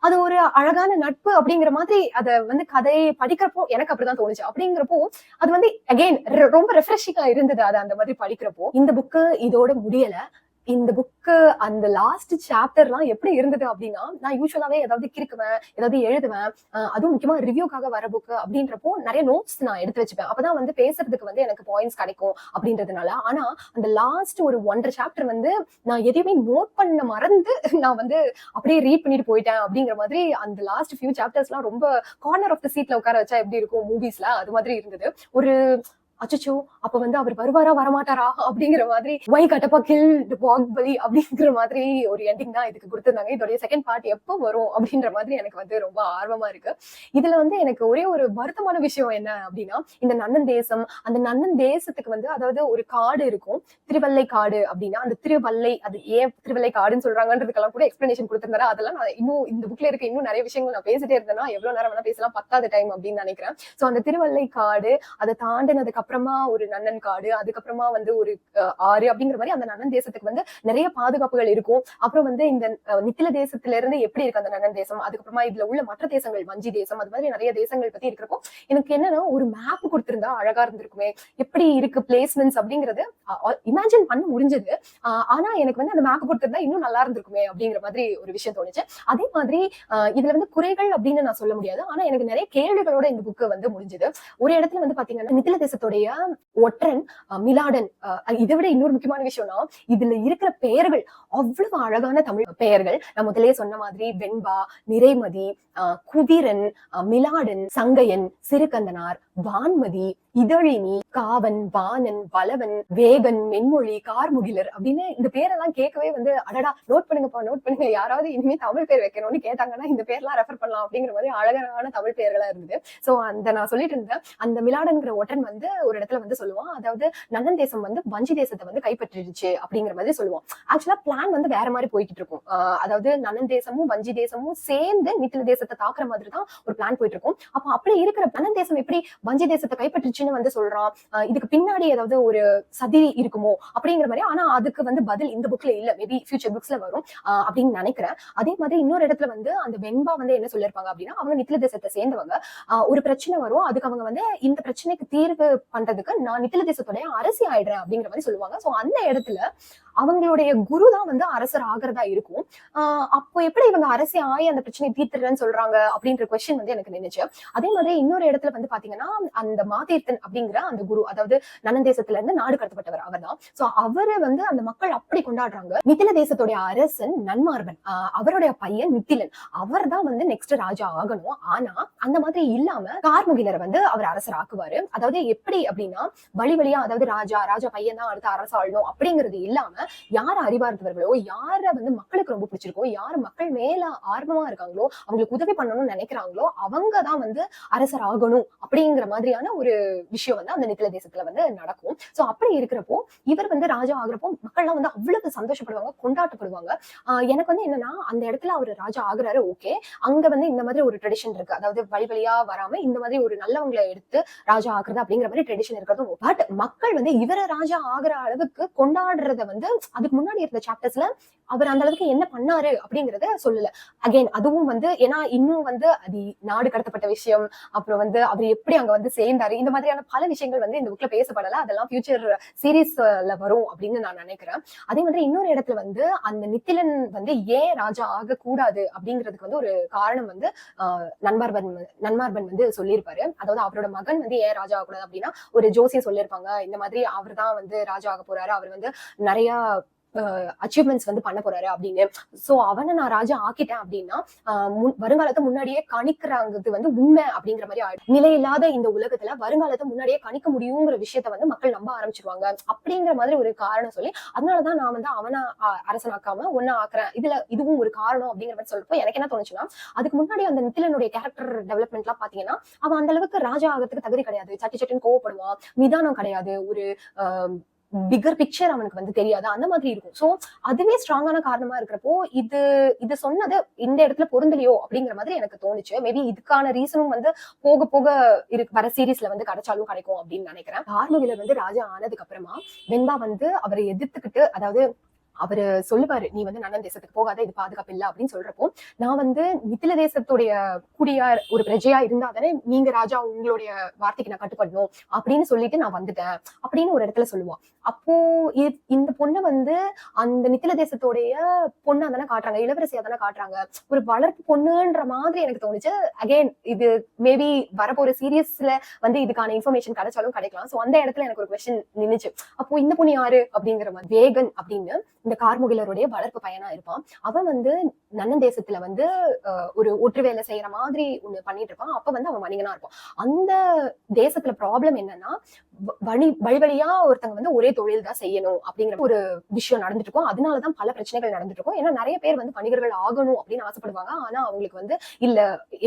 அது ஒரு அழகான நட்பு அப்படிங்கிற மாதிரி அதை வந்து கதையை படிக்கிறப்போ எனக்கு அப்படிதான் தோணுச்சு. அப்படிங்கிறப்போ அது வந்து அகெயின் ரொம்ப ரெஃப்ரெஷிங்கா இருந்தது அது அந்த மாதிரி படிக்கிறப்போ. இந்த புக்கு இதோட முடியல. இந்த புக்கு அந்த லாஸ்ட் சாப்டர்லாம் எப்படி இருந்தது அப்படின்னா, நான் யூஸ்வலாவே ஏதாவது கிறுக்குவேன், ஏதாவது எழுதுவேன், அதுவும் முக்கியமா ரிவ்யூக்காக வர புக்கு அப்படின்றப்போ நிறைய நோட்ஸ் நான் எடுத்து வச்சுப்பேன். அப்பதான் வந்து பேசுறதுக்கு வந்து எனக்கு பாயிண்ட்ஸ் கிடைக்கும் அப்படின்றதுனால. ஆனா அந்த லாஸ்ட் ஒரு 1.5 சாப்டர் வந்து நான் எதையுமே நோட் பண்ண மறந்து நான் வந்து அப்படியே ரீட் பண்ணிட்டு போயிட்டேன் அப்படிங்கிற மாதிரி. அந்த லாஸ்ட் ஃபியூ சாப்டர்ஸ்லாம் ரொம்ப கார்னர் ஆஃப் த சீட்ல உட்கார வச்சா எப்படி இருக்கும் மூவிஸ்ல, அது மாதிரி இருந்தது. ஒரு அச்சோ அப்ப வந்து அவர் வருவாரா வரமாட்டாரா அப்படிங்கிற மாதிரி, வை கட்டப்பா கில் பாகுபலி அப்படிங்கிற மாதிரி ஒரு எண்டிங் தான் இதுக்கு கொடுத்திருந்தாங்க. இதோடைய செகண்ட் பார்ட் எப்போ வரும் அப்படின்ற மாதிரி எனக்கு வந்து ரொம்ப ஆர்வமா இருக்கு. இதுல வந்து எனக்கு ஒரே ஒரு வருத்தமான விஷயம் என்ன அப்படின்னா, இந்த நன்னன் தேசம், அந்த நன்னன் தேசத்துக்கு வந்து அதாவது ஒரு காடு இருக்கும், திருவல்லை காடு அப்படின்னா, அந்த திருவல்லை அது ஏன் திருவல்லை காடுன்னு சொல்றாங்கன்றதுக்கெல்லாம் கூட எக்ஸ்பிளனேஷன் கொடுத்திருந்தாரு. அதெல்லாம் நான் இன்னும் இந்த புக்ல இருக்க இன்னும் நிறைய விஷயங்கள் நான் பேசிட்டே இருந்தேன்னா எவ்வளவு நேரம் வேணா பேசலாம், பத்தாத டைம் அப்படின்னு நினைக்கிறேன். சோ அந்த திருவல்லை காடு, அதை தாண்டினதுக்கு அப்புறமா ஒரு நன்னன் காடு, அதுக்கப்புறமா வந்து ஒரு ஆறு அப்படிங்கிற மாதிரி அந்த நன்னன் தேசத்துக்கு வந்து நிறைய பாதுகாப்புகள் இருக்கும். அப்புறம் வந்து இந்த நித்தில தேசத்துல இருந்து எப்படி இருக்கு அந்த நன்னன் தேசம், அதுக்கப்புறமா இதுல உள்ள மற்ற தேசங்கள் வஞ்சி தேசம், அது மாதிரி நிறைய தேசங்கள் பத்தி இருக்கிறப்போ எனக்கு என்னன்னா ஒரு மேப் கொடுத்திருந்தா அழகா இருந்திருக்குமே, எப்படி இருக்கு பிளேஸ்மெண்ட்ஸ் அப்படிங்கறது இமேஜின் பண்ண முடிஞ்சது. ஆனா எனக்கு வந்து அந்த மேப் கொடுத்திருந்தா இன்னும் நல்லா இருந்திருக்குமே அப்படிங்கிற மாதிரி ஒரு விஷயம் தோணுச்சு. அதே மாதிரி இதுல வந்து குறைகள் அப்படின்னு நான் சொல்ல முடியாது. ஆனா எனக்கு நிறைய கேள்விகளோட இந்த புக்கு வந்து முடிஞ்சது. ஒரு இடத்துல வந்து பாத்தீங்கன்னா நித்தில தேசத்துடைய ஒற்றன் மிலாடன், இதை விட இன்னொரு முக்கியமான விஷயம்னா இதுல இருக்கிற பெயர்கள் அவ்வளவு அழகான தமிழ் பெயர்கள். நான் முதலே சொன்ன மாதிரி வெண்பா, நிறைமதி, குதிரன், மிலாடன், சங்கையன், சிறுகந்தனார், வான்மதி, இதழினி, காவன், வாணன், வளவன், வேகன், மென்மொழி, கார்முகிலர் அப்படின்னு இந்த பேரெல்லாம் கேட்கவே வந்து அடடா நோட் பண்ணுங்கப்பா நோட் பண்ணுங்க, யாராவது இனிமே தமிழ் பேர் வைக்கணும்னு கேட்டாங்கன்னா இந்த பேர்லாம் ரெஃபர் பண்ணலாம் அப்படிங்கிற மாதிரி அழகான தமிழ் பேர்களா இருந்தது. சோ அந்த நான் சொல்லிட்டு இருந்தேன், அந்த மிலாடன்கிற ஒற்றன் வந்து ஒரு இடத்துல வந்து சொல்லுவான், அதாவது நன்னன் தேசம் வந்து வஞ்சி தேசத்தை வந்து கைப்பற்றிடுச்சு அப்படிங்கிற மாதிரி சொல்லுவான். ஆக்சுவலா பிளான் வந்து வேற மாதிரி போய்கிட்டு இருக்கும். அதாவது நன்னன் தேசமும் வஞ்சி தேசமும் சேர்ந்து நித்தில தேசத்தை தாக்குற மாதிரி தான் ஒரு பிளான் போயிட்டு இருக்கும். அப்ப அப்படி இருக்கிற நன்னன் தேசம் எப்படி வஞ்சி தேசத்தை கைப்பற்றுச்சுன்னு வந்து சொல்றான். இதுக்கு பின்னாடி ஏதாவது ஒரு சதி இருக்குமோ அப்படிங்கிற மாதிரி. ஆனா அதுக்கு வந்து பதில் இந்த புக்ல இல்ல, மேபி ஃபியூச்சர் புக்ஸ்ல வரும் அப்படின்னு நினைக்கிறேன். அதே மாதிரி இன்னொரு இடத்துல வந்து அந்த வெண்பா வந்து என்ன சொல்லிருப்பாங்க அப்படின்னா, அவங்க நித்தில தேசத்தை சேர்ந்தவங்க, ஒரு பிரச்சனை வரும், அதுக்கு அவங்க வந்து இந்த பிரச்சனைக்கு தீர்வு பண்றதுக்கு நான் நித்தில தேசத்துடைய அரசி ஆயிடுறேன் அப்படிங்கிற மாதிரி சொல்லுவாங்க. சோ அந்த இடத்துல அவங்களுடைய குரு தான் வந்து அரசர் ஆகிறதா இருக்கும். அப்போ எப்படி இவங்க அரசி ஆகி அந்த பிரச்சனையை தீர்த்துறேன்னு சொல்றாங்க அப்படின்ற கொஸ்டின் வந்து எனக்கு நினைச்சு. அதே மாதிரி இன்னொரு இடத்துல வந்து பாத்தீங்கன்னா, அந்த மாதீர்த்தன் அப்படிங்கிற அந்த குரு, அதாவது நன்னன் தேசத்துல இருந்து நாடு கடத்தப்பட்டவர் அவர் தான். சோ அவரை வந்து அந்த மக்கள் அப்படி கொண்டாடுறாங்க. மிதில தேசத்துடைய அரசன் நன்மார்பன், அவருடைய பையன் மித்திலன், அவர் தான் வந்து நெக்ஸ்ட் ராஜா ஆகணும். ஆனா அந்த மாதிரி இல்லாம கார்முகிலரை வந்து அவர் அரசர் ஆக்குவாரு. அதாவது எப்படி அப்படின்னா, வழியா அதாவது ராஜா பையன் தான் அடுத்த அரசு ஆளணும் அப்படிங்கிறது இல்லாம, யார அறிவார்ந்தவர்களோ, யார வந்து மக்களுக்கு ரொம்ப பிடிச்சிருக்கோ, யாரு மக்கள் மேல ஆர்வமா இருக்காங்களோ, அவங்களுக்கு உதவி பண்ணணும்னு நினைக்கிறாங்களோ, அவங்கதான் வந்து அரசர் ஆகணும் அப்படிங்கிற மாதிரியான ஒரு விஷயம் வந்து அந்த நித்தில தேசத்துல வந்து நடக்கும். சோ அப்படி இருக்கிறப்போ இவர் வந்து ராஜா ஆகுறப்போ மக்கள்லாம் வந்து அவ்வளவு சந்தோஷப்படுவாங்க, கொண்டாட்டப்படுவாங்க. எனக்கு வந்து என்னன்னா, அந்த இடத்துல அவர் ராஜா ஆகுறாரு, ஓகே, அங்க வந்து இந்த மாதிரி ஒரு ட்ரெடிஷன் இருக்கு, அதாவது வழியா வராம இந்த மாதிரி ஒரு நல்லவங்களை எடுத்து ராஜா ஆகுறது அப்படிங்கிற மாதிரி ட்ரெடிஷன் இருக்கிறதும். பட் மக்கள் வந்து இவரை ராஜா ஆகுற அளவுக்கு கொண்டாடுறத வந்து அதுக்கு முன்னாடி இருந்த சாப்டர்ஸ்ல அவர் அந்த அளவுக்கு என்ன பண்ணாரு அப்படிங்கறத சொல்லல. அகைன் அதுவும் வந்து ஏன்னா இன்னும் வந்து அது நாடு கடத்தப்பட்ட விஷயம், அப்புறம் வந்து அவர் எப்படி அங்க வந்து சேர்ந்தாரு, இந்த மாதிரியான பல விஷயங்கள் வந்து இந்த புக்ல பேசப்படல. அதெல்லாம் ஃபியூச்சர் சீரீஸ்ல வரும் அப்படின்னு நான் நினைக்கிறேன். அதே மாதிரி இன்னொரு இடத்துல வந்து அந்த நித்திலன் வந்து ஏன் ராஜா ஆக கூடாது அப்படிங்கிறதுக்கு வந்து ஒரு காரணம் வந்து நன்மார்பன் வந்து சொல்லியிருப்பாரு. அதாவது அவரோட மகன் வந்து ஏன் ராஜா ஆகக்கூடாது அப்படின்னா, ஒரு ஜோசியம் சொல்லியிருப்பாங்க, இந்த மாதிரி அவர் தான் வந்து ராஜா ஆக போறாரு, அவர் வந்து நிறைய அச்சீவ்மெண்ட்ஸ் வந்து பண்ண போறாரு அப்படின்னு. சோ அவனை நான் ராஜா ஆக்கிட்டேன் அப்படின்னா வருங்காலத்தை முன்னாடியே கணிக்கிறாங்கிறது வந்து உண்மை அப்படிங்கிற மாதிரி ஆயிடும். நிலையில்லாத இந்த உலகத்துல வருங்காலத்தை முன்னாடியே கணிக்க முடியுங்கிற விஷயத்த வந்து மக்கள் நம்ப ஆரம்பிச்சிருவாங்க அப்படிங்கிற மாதிரி ஒரு காரணம் சொல்லி, அதனாலதான் நான் வந்து அவனை அரசனாக்காம ஒன்னா ஆக்குறேன், இதுவும் ஒரு காரணம் அப்படிங்கிற மாதிரி சொல்றப்போ எனக்கு என்ன தோணுச்சுன்னா, அதுக்கு முன்னாடி அந்த நித்திலனுடைய கேரக்டர் டெவலப்மெண்ட் எல்லாம் பாத்தீங்கன்னா, அவன் அந்த அளவுக்கு ராஜா ஆகிறதுக்கு தகுதி கிடையாது, சட்டின்னு கோவப்படுவான், நிதானம் கிடையாது, ஒரு பிகர் பிக்சர் அவனுக்கு வந்து தெரியாது, அந்த மாதிரி இருக்கும். சோ அதுவே ஸ்ட்ராங்கான காரணமா இருக்கிறப்போ இது சொன்னது இந்த இடத்துல பொருந்தலையோ அப்படிங்கிற மாதிரி எனக்கு தோணுச்சு. மேபி இதுக்கான ரீசனும் வந்து போக போக வர சீரீஸ்ல வந்து கிடைச்சாலும் கிடைக்கும் அப்படின்னு நினைக்கிறேன். கார்முகிலர் வந்து ராஜா ஆனதுக்கு அப்புறமா வெண்பா வந்து அவரை எதிர்த்துக்கிட்டு, அதாவது அவரு சொல்லுவாரு, நீ வந்து நன்னன் தேசத்துக்கு போகாத, இது பாதுகாப்பு இல்ல அப்படின்னு சொல்றப்போ, நான் வந்து மிதில தேசத்துடைய குடியார் ஒரு பிரஜையா இருந்தா தானே நீங்க ராஜா உங்களுடைய வார்த்தைக்கு நான் கட்டுப்படணும் அப்படின்னு சொல்லிட்டு நான் வந்துட்டேன் அப்படின்னு ஒரு இடத்துல சொல்லுவான். அப்போ இந்த பொண்ணை வந்து அந்த நித்தில தேசத்துடைய பொண்ணா தானே காட்டுறாங்க, இளவரசியா தானே காட்டுறாங்க, ஒரு வளர்ப்பு பொண்ணுன்ற மாதிரி எனக்கு தோணுச்சு. அகைன் இது மேபி வரப்போற சீரியஸ்ல வந்து இதுக்கான இன்ஃபர்மேஷன் கிடைச்சாலும் கிடைக்கலாம். சோ அந்த இடத்துல எனக்கு ஒரு கொஸ்டின் நின்னுச்சு, அப்போ இந்த பொண்ணு யாரு அப்படிங்கிற மாதிரி. வேகன் அப்படின்னு இந்த கார்முகிலருடைய வளர்ப்பு பையனா இருப்பான். அவன் வந்து நன்னன் தேசத்துல வந்து ஒரு ஒற்று வேலை செய்யற மாதிரி ஒண்ணு பண்ணிட்டு இருப்பான். அப்ப வந்து அவன் வணிகனா இருப்பான். அந்த தேசத்துல ப்ராப்ளம் என்னன்னா, வழியா ஒருத்தங்க வந்து ஒரே தொழில் தான் செய்யணும் அப்படிங்கிற ஒரு விஷயம் நடந்துட்டு இருக்கும். அதனாலதான் பல பிரச்சனைகள் நடந்துட்டு இருக்கும். ஏன்னா நிறைய பேர் வந்து வணிகர்கள் ஆகணும் அப்படின்னு ஆசைப்படுவாங்க. ஆனா அவங்களுக்கு வந்து இல்ல,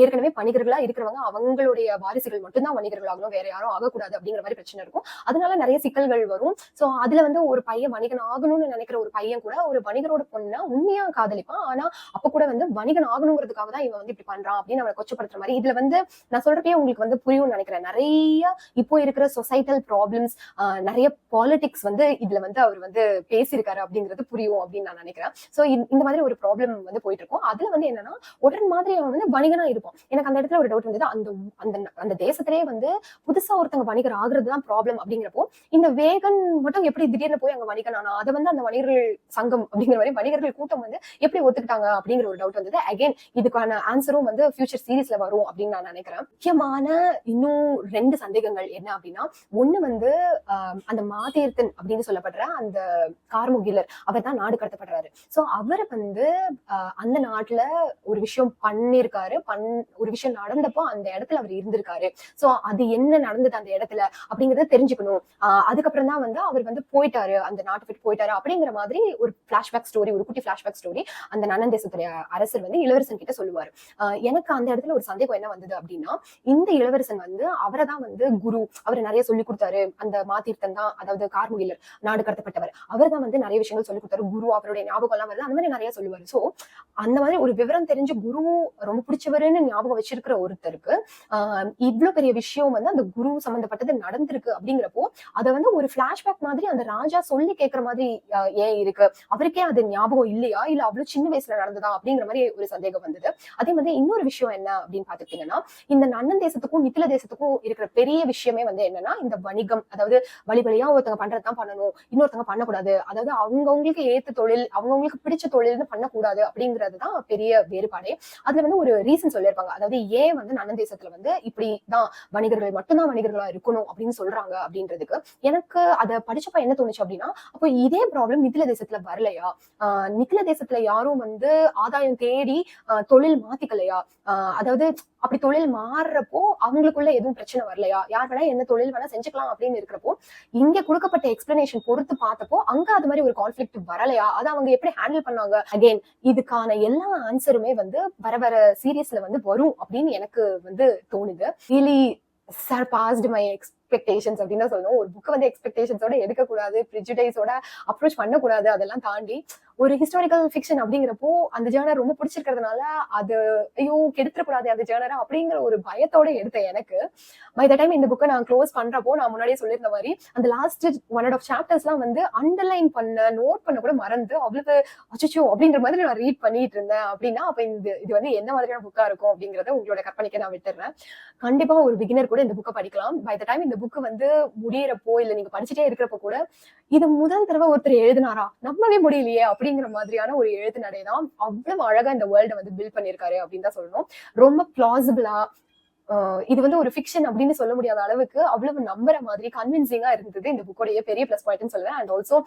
ஏற்கனவே வணிகர்களா இருக்கிறவங்க அவங்களுடைய வாரிசுகள் மட்டும்தான் வணிகர்கள் ஆகணும், வேற யாரும் ஆகக்கூடாது அப்படிங்கிற மாதிரி பிரச்சனை இருக்கும். அதனால நிறைய சிக்கல்கள் வரும். சோ அதுல வந்து ஒரு பையன் வணிகன் ஆகணும்னு நினைக்கிற ஒரு பையன் கூட ஒரு வணிகரோட பொண்ணா உண்மையா காதலிப்பான். ஆனா அப்ப கூட வந்து வணிகன் ஆகணுங்கிறதுக்காக தான் இவன் வந்து இப்படி பண்றான் அப்படின்னு அவனை கொச்சப்படுத்துற மாதிரி. இதுல வந்து நான் சொல்றப்பே உங்களுக்கு வந்து புரியும்னு நினைக்கிறேன். நிறைய இப்போ இருக்கிற சொசைட்டல் ப்ராப்ளம்ஸ், நிறைய பாலிடிக்ஸ் வந்து இதுல வந்து அவர் வந்து பேசியிருக்காரு அப்படிங்கிறது புரியும் அப்படின்னு நான் நினைக்கிறேன். சோ இந்த மாதிரி ஒரு ப்ராப்ளம் வந்து போயிட்டு இருக்கும். அதுல வந்து என்னன்னா, உடன் மாதிரி அவன் வந்து வணிகனா இருப்பான். எனக்கு அந்த இடத்துல ஒரு டவுட் வந்தது, அந்த தேசத்திலேயே வந்து புதுசா ஒருத்தங்க வணிகர் ஆகுறதுதான் ப்ராப்ளம் அப்படிங்கிறப்போ, இந்த வேகன் மட்டும் எப்படி திடீர்னு போய் அங்க வணிகன் ஆனா, அதை வந்து அந்த வணிகர்கள் சங்கம் அப்படிங்கிற மாதிரி வணிகர்கள் கூட்டம் வந்து எப்படி ஒத்துக்கிட்டாங்க அப்படிங்கிற ஒரு டவுட் வந்தது. அகைன் இதுக்கான ஆன்சரும் வந்து ஃபியூச்சர் சீரீஸ்ல வரும் அப்படின்னு நான் நினைக்கிறேன். முக்கியமான இன்னும் 2 சந்தேகங்கள் என்ன அப்படின்னா, ஒண்ணு வந்து அந்த மாதீர்த்தன் அப்படின்னு சொல்லப்படுற அந்த கார்முகிலர் அவர் தான் நாடு கடத்தப்படுறாரு. சோ அவரை வந்து அந்த நாட்டுல ஒரு விஷயம் பண்ணிருக்காரு, ஒரு விஷயம் நடந்தப்போ அந்த இடத்துல அவர் இருந்திருக்காரு. சோ அது என்ன நடந்தது அந்த இடத்துல அப்படிங்கறத தெரிஞ்சுக்கணும். அதுக்கப்புறம் தான் வந்து அவர் வந்து போயிட்டாரு, அந்த நாட்டை விட்டு போயிட்டாரு அப்படிங்கிற மாதிரி ஒரு பிளாஷ்பேக் ஸ்டோரி, ஒரு குட்டி பிளாஷ்பேக் ஸ்டோரி அந்த நன்னன் தேசத்துடைய அரசர் வந்து இளவரசன் கிட்ட சொல்லுவாரு. எனக்கு அந்த இடத்துல ஒரு சந்தேகம் என்ன வந்தது அப்படின்னா, இந்த இளவரசன் வந்து அவரை தான் வந்து குரு, அவர் நிறைய சொல்லி கொடுத்தாரு. அந்த மாதீர்த்தன் தான், அதாவது கார்முகிலர் நாடு கடத்தப்பட்டவர், அவர் தான் வந்து நிறைய விஷயங்கள் சொல்லி கொடுத்தாரு. குரு அவருடைய ஞாபகம் எல்லாம் வருது, அந்த மாதிரி நிறைய சொல்லுவாரு. சோ அந்த மாதிரி ஒரு விவரம் தெரிஞ்சு குரு ரொம்ப பிடிச்சவருன்னு ஞாபகம் வச்சிருக்கிற ஒருத்தருக்கு இவ்வளவு பெரிய விஷயம் வந்து அந்த குரு சம்பந்தப்பட்டது நடந்திருக்கு அப்படிங்கிறப்போ அதை வந்து ஒரு பிளாஷ்பேக் மாதிரி அந்த ராஜா சொல்லி கேட்கிற மாதிரி ஏன் இருக்கு, அவருக்கே அது ஞாபகம் இல்லையா, இல்ல அவ்வளவு சின்ன வயசுல நடந்ததா அப்படிங்கிற மாதிரி ஒரு சந்தேகம் வந்தது. அதே மாதிரி இன்னொரு விஷயம் என்ன அப்படின்னு பாத்துக்கிட்டீங்கன்னா, இந்த நன்னன் தேசத்துக்கும் மித்தில தேசத்துக்கும் இருக்கிற பெரிய விஷயமே வந்து என்னன்னா இந்த வணிகம். அதாவது வழியா ஒருத்தங்க பண்றதுதான் பண்ணணும், இன்னொருத்தங்க பண்ணக்கூடாது. அதாவது அவங்கவுங்களுக்கு ஏத்த தொழில், அவங்கவுங்களுக்கு பிடிச்ச தொழில்னு பண்ணக்கூடாது அப்படிங்கறதுதான் பெரிய வேறுபாடே. அதுல வந்து ஒரு ரீசன் சொல்லியிருப்பாங்க. அதாவது ஏன் வந்து நன்னன் தேசத்துல வந்து இப்படிதான் வணிகர்கள் மட்டும்தான் வணிகர்களா இருக்கணும் அப்படின்னு சொல்றாங்க அப்படின்றதுக்கு எனக்கு அதை படிச்சப்ப என்ன தோணுச்சு அப்படின்னா, அப்போ இதே ப்ராப்ளம் மித்தில தேசத்துல வரலையா? மித்தில தேசத்துல யாரும் வந்து ஆதாயம் தேடி தொழில் மாத்திக்கலையா? அதாவது அப்படி தொழில் மாறுறப்போ அவங்களுக்குள்ள எதுவும் பிரச்சனை வரலையா? யார் வேணா என்ன தொழில் வேணா செஞ்சுக்கலாம் அப்படின்னு இருக்கிறப்போ இங்க கொடுக்கப்பட்ட எக்ஸ்பிளனேஷன் பொறுத்து பார்த்தப்போ அங்க அது மாதிரி ஒரு கான்ஃபிளிக்ட் வரலையா? அதை அவங்க எப்படி ஹேண்டில் பண்ணாங்க? அகைன் இதுக்கான எல்லா ஆன்சருமே வந்து வர சீரியஸ்ல வந்து வரும் அப்படின்னு எனக்கு வந்து தோணுது. ரியலி சர்பாஸ்ட் மை எக்ஸ்பெக்டேஷன்ஸ் அப்படின்னு சொல்லணும். ஒரு புக் வந்து எக்ஸ்பெக்டேஷன்ஸோட எடுக்கக்கூடாது, ப்ரிஜுடைஸோட அப்ரோச் பண்ணக்கூடாது. அதெல்லாம் தாண்டி ஒரு ஹிஸ்டாரிக்கல் ஃபிக்ஷன் அப்படிங்கிறப்போ அந்த ஜேர்னர் ரொம்ப பிடிச்சிருக்கிறதுனால அது ஐயோ கெடுத்துடக்கூடாது அந்த ஜேர்னரை அப்படிங்கிற ஒரு பயத்தோட எடுத்த எனக்கு பை த டைம் இந்த புக்கை நான் க்ளோஸ் பண்றப்போ நான் முன்னாடியே சொல்லியிருந்த மாதிரி அந்த லாஸ்ட் 1.5 சாப்டர்ஸ்லாம் வந்து அண்டர்லைன் பண்ண, நோட் பண்ண கூட மறந்து அவ்வளவு அச்சோ அப்படின்ற மாதிரி நான் ரீட் பண்ணிட்டு இருந்தேன். அப்படின்னா அப்ப இது வந்து என்ன மாதிரியான புக்கா இருக்கும் அப்படிங்கறத உங்களோட கற்பனைக்கு நான் விட்டுறேன். கண்டிப்பா ஒரு பிகினர் கூட இந்த புக்கை படிக்கலாம். பை த டைம் இந்த புக்கு வந்து முடியறப்போ இல்ல நீங்க படிச்சுட்டே இருக்கிறப்ப கூட இது முதல் தடவை ஒருத்தர் எழுதினாரா, நம்பவே முடியலையே அப்படிங்கிற மாதிரியான ஒரு எழுத்து நடைதான் அவ்வளவு அழகா இந்த வேர்ல்ட வந்து பில்ட் பண்ணிருக்காரு அப்படின்னு தான் சொல்லணும். ரொம்ப பிளாசிபிளா இது வந்து ஒரு ஃபிக்ஷன் அப்படின்னு சொல்ல முடியாத அளவுக்கு அவ்வளவு நம்புற மாதிரி கன்வின்சிங்கா இருந்தது இந்த புக்கோடைய பெரிய பிளஸ் பாயிண்ட்னு சொல்லுவேன். And also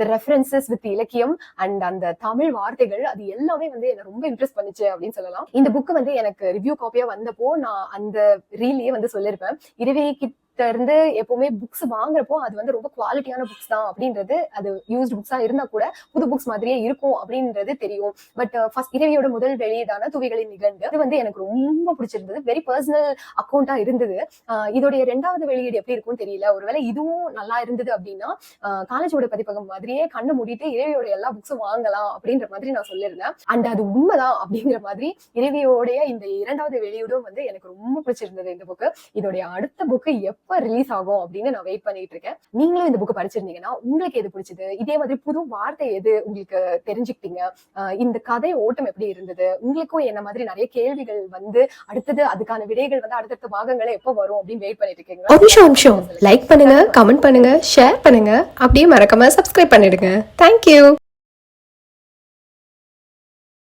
the references with இலக்கியம் அண்ட் அந்த தமிழ் வார்த்தைகள் அது எல்லாமே வந்து என்ன ரொம்ப இம்ப்ரெஸ் பண்ணுச்சு அப்படின்னு சொல்லலாம். இந்த புக் வந்து எனக்கு ரிவ்யூ காப்பியா வந்தப்போ நான் அந்த ரீல்லயே வந்து சொல்லியிருப்பேன், இரவே இருந்து எப்பவுமே புக்ஸ் வாங்குறப்போ அது வந்து ரொம்ப குவாலிட்டியான புக்ஸ் தான் அப்படின்றது, அது யூஸ்டு புக்ஸா இருந்தா கூட புது புக்ஸ் மாதிரியே இருக்கும் அப்படின்றது தெரியும். பட் ஃபர்ஸ்ட் இரவியோட முதல் வெளியீடான துவிகளின் நிகழ்ந்து அது வந்து எனக்கு ரொம்ப பிடிச்சிருந்தது. வெரி பர்சனல் அக்கௌண்டா இருந்தது. இதோடைய 2வது வெளியீடு எப்படி இருக்கும்னு தெரியல. ஒருவேளை இதுவும் நல்லா இருந்தது அப்படின்னா காலேஜோட பதிப்பகம் மாதிரியே கண்ணு மூடிட்டு இரவியோட எல்லா புக்ஸும் வாங்கலாம் அப்படின்ற மாதிரி நான் சொல்லியிருந்தேன். அண்ட் அது உண்மைதான் அப்படிங்கிற மாதிரி இரவியோடைய இந்த 2வது வெளியீடும் வந்து எனக்கு ரொம்ப பிடிச்சிருந்தது இந்த புக்கு. இதோடைய அடுத்த புக்கு எப்ப ரிலீஸ் ஆகும் அப்படின்னு நான் வெயிட் பண்ணிட்டு இருக்கேன். நீங்களும் இந்த புக் படிச்சிருந்தீங்கன்னா உங்களுக்கு எது பிடிச்சது, இதே மாதிரி புது வார்த்தை எது உங்களுக்கு தெரிஞ்சுக்கிட்டீங்க, இந்த கதை ஓட்டம் எப்படி இருந்தது, உங்களுக்கும் என்ன மாதிரி நிறைய கேள்விகள் வந்து அடுத்தது அதுக்கான விடைகள் வந்து அடுத்தடுத்த பாகங்களை எப்போ வரும் அப்படின்னு வெயிட் பண்ணிட்டு இருக்கீங்க. லைக் பண்ணுங்க, கமெண்ட் பண்ணுங்க, ஷேர் பண்ணுங்க, அப்படியே மறக்காம சப்ஸ்கிரைப் பண்ணிடுங்க. தேங்க்யூ.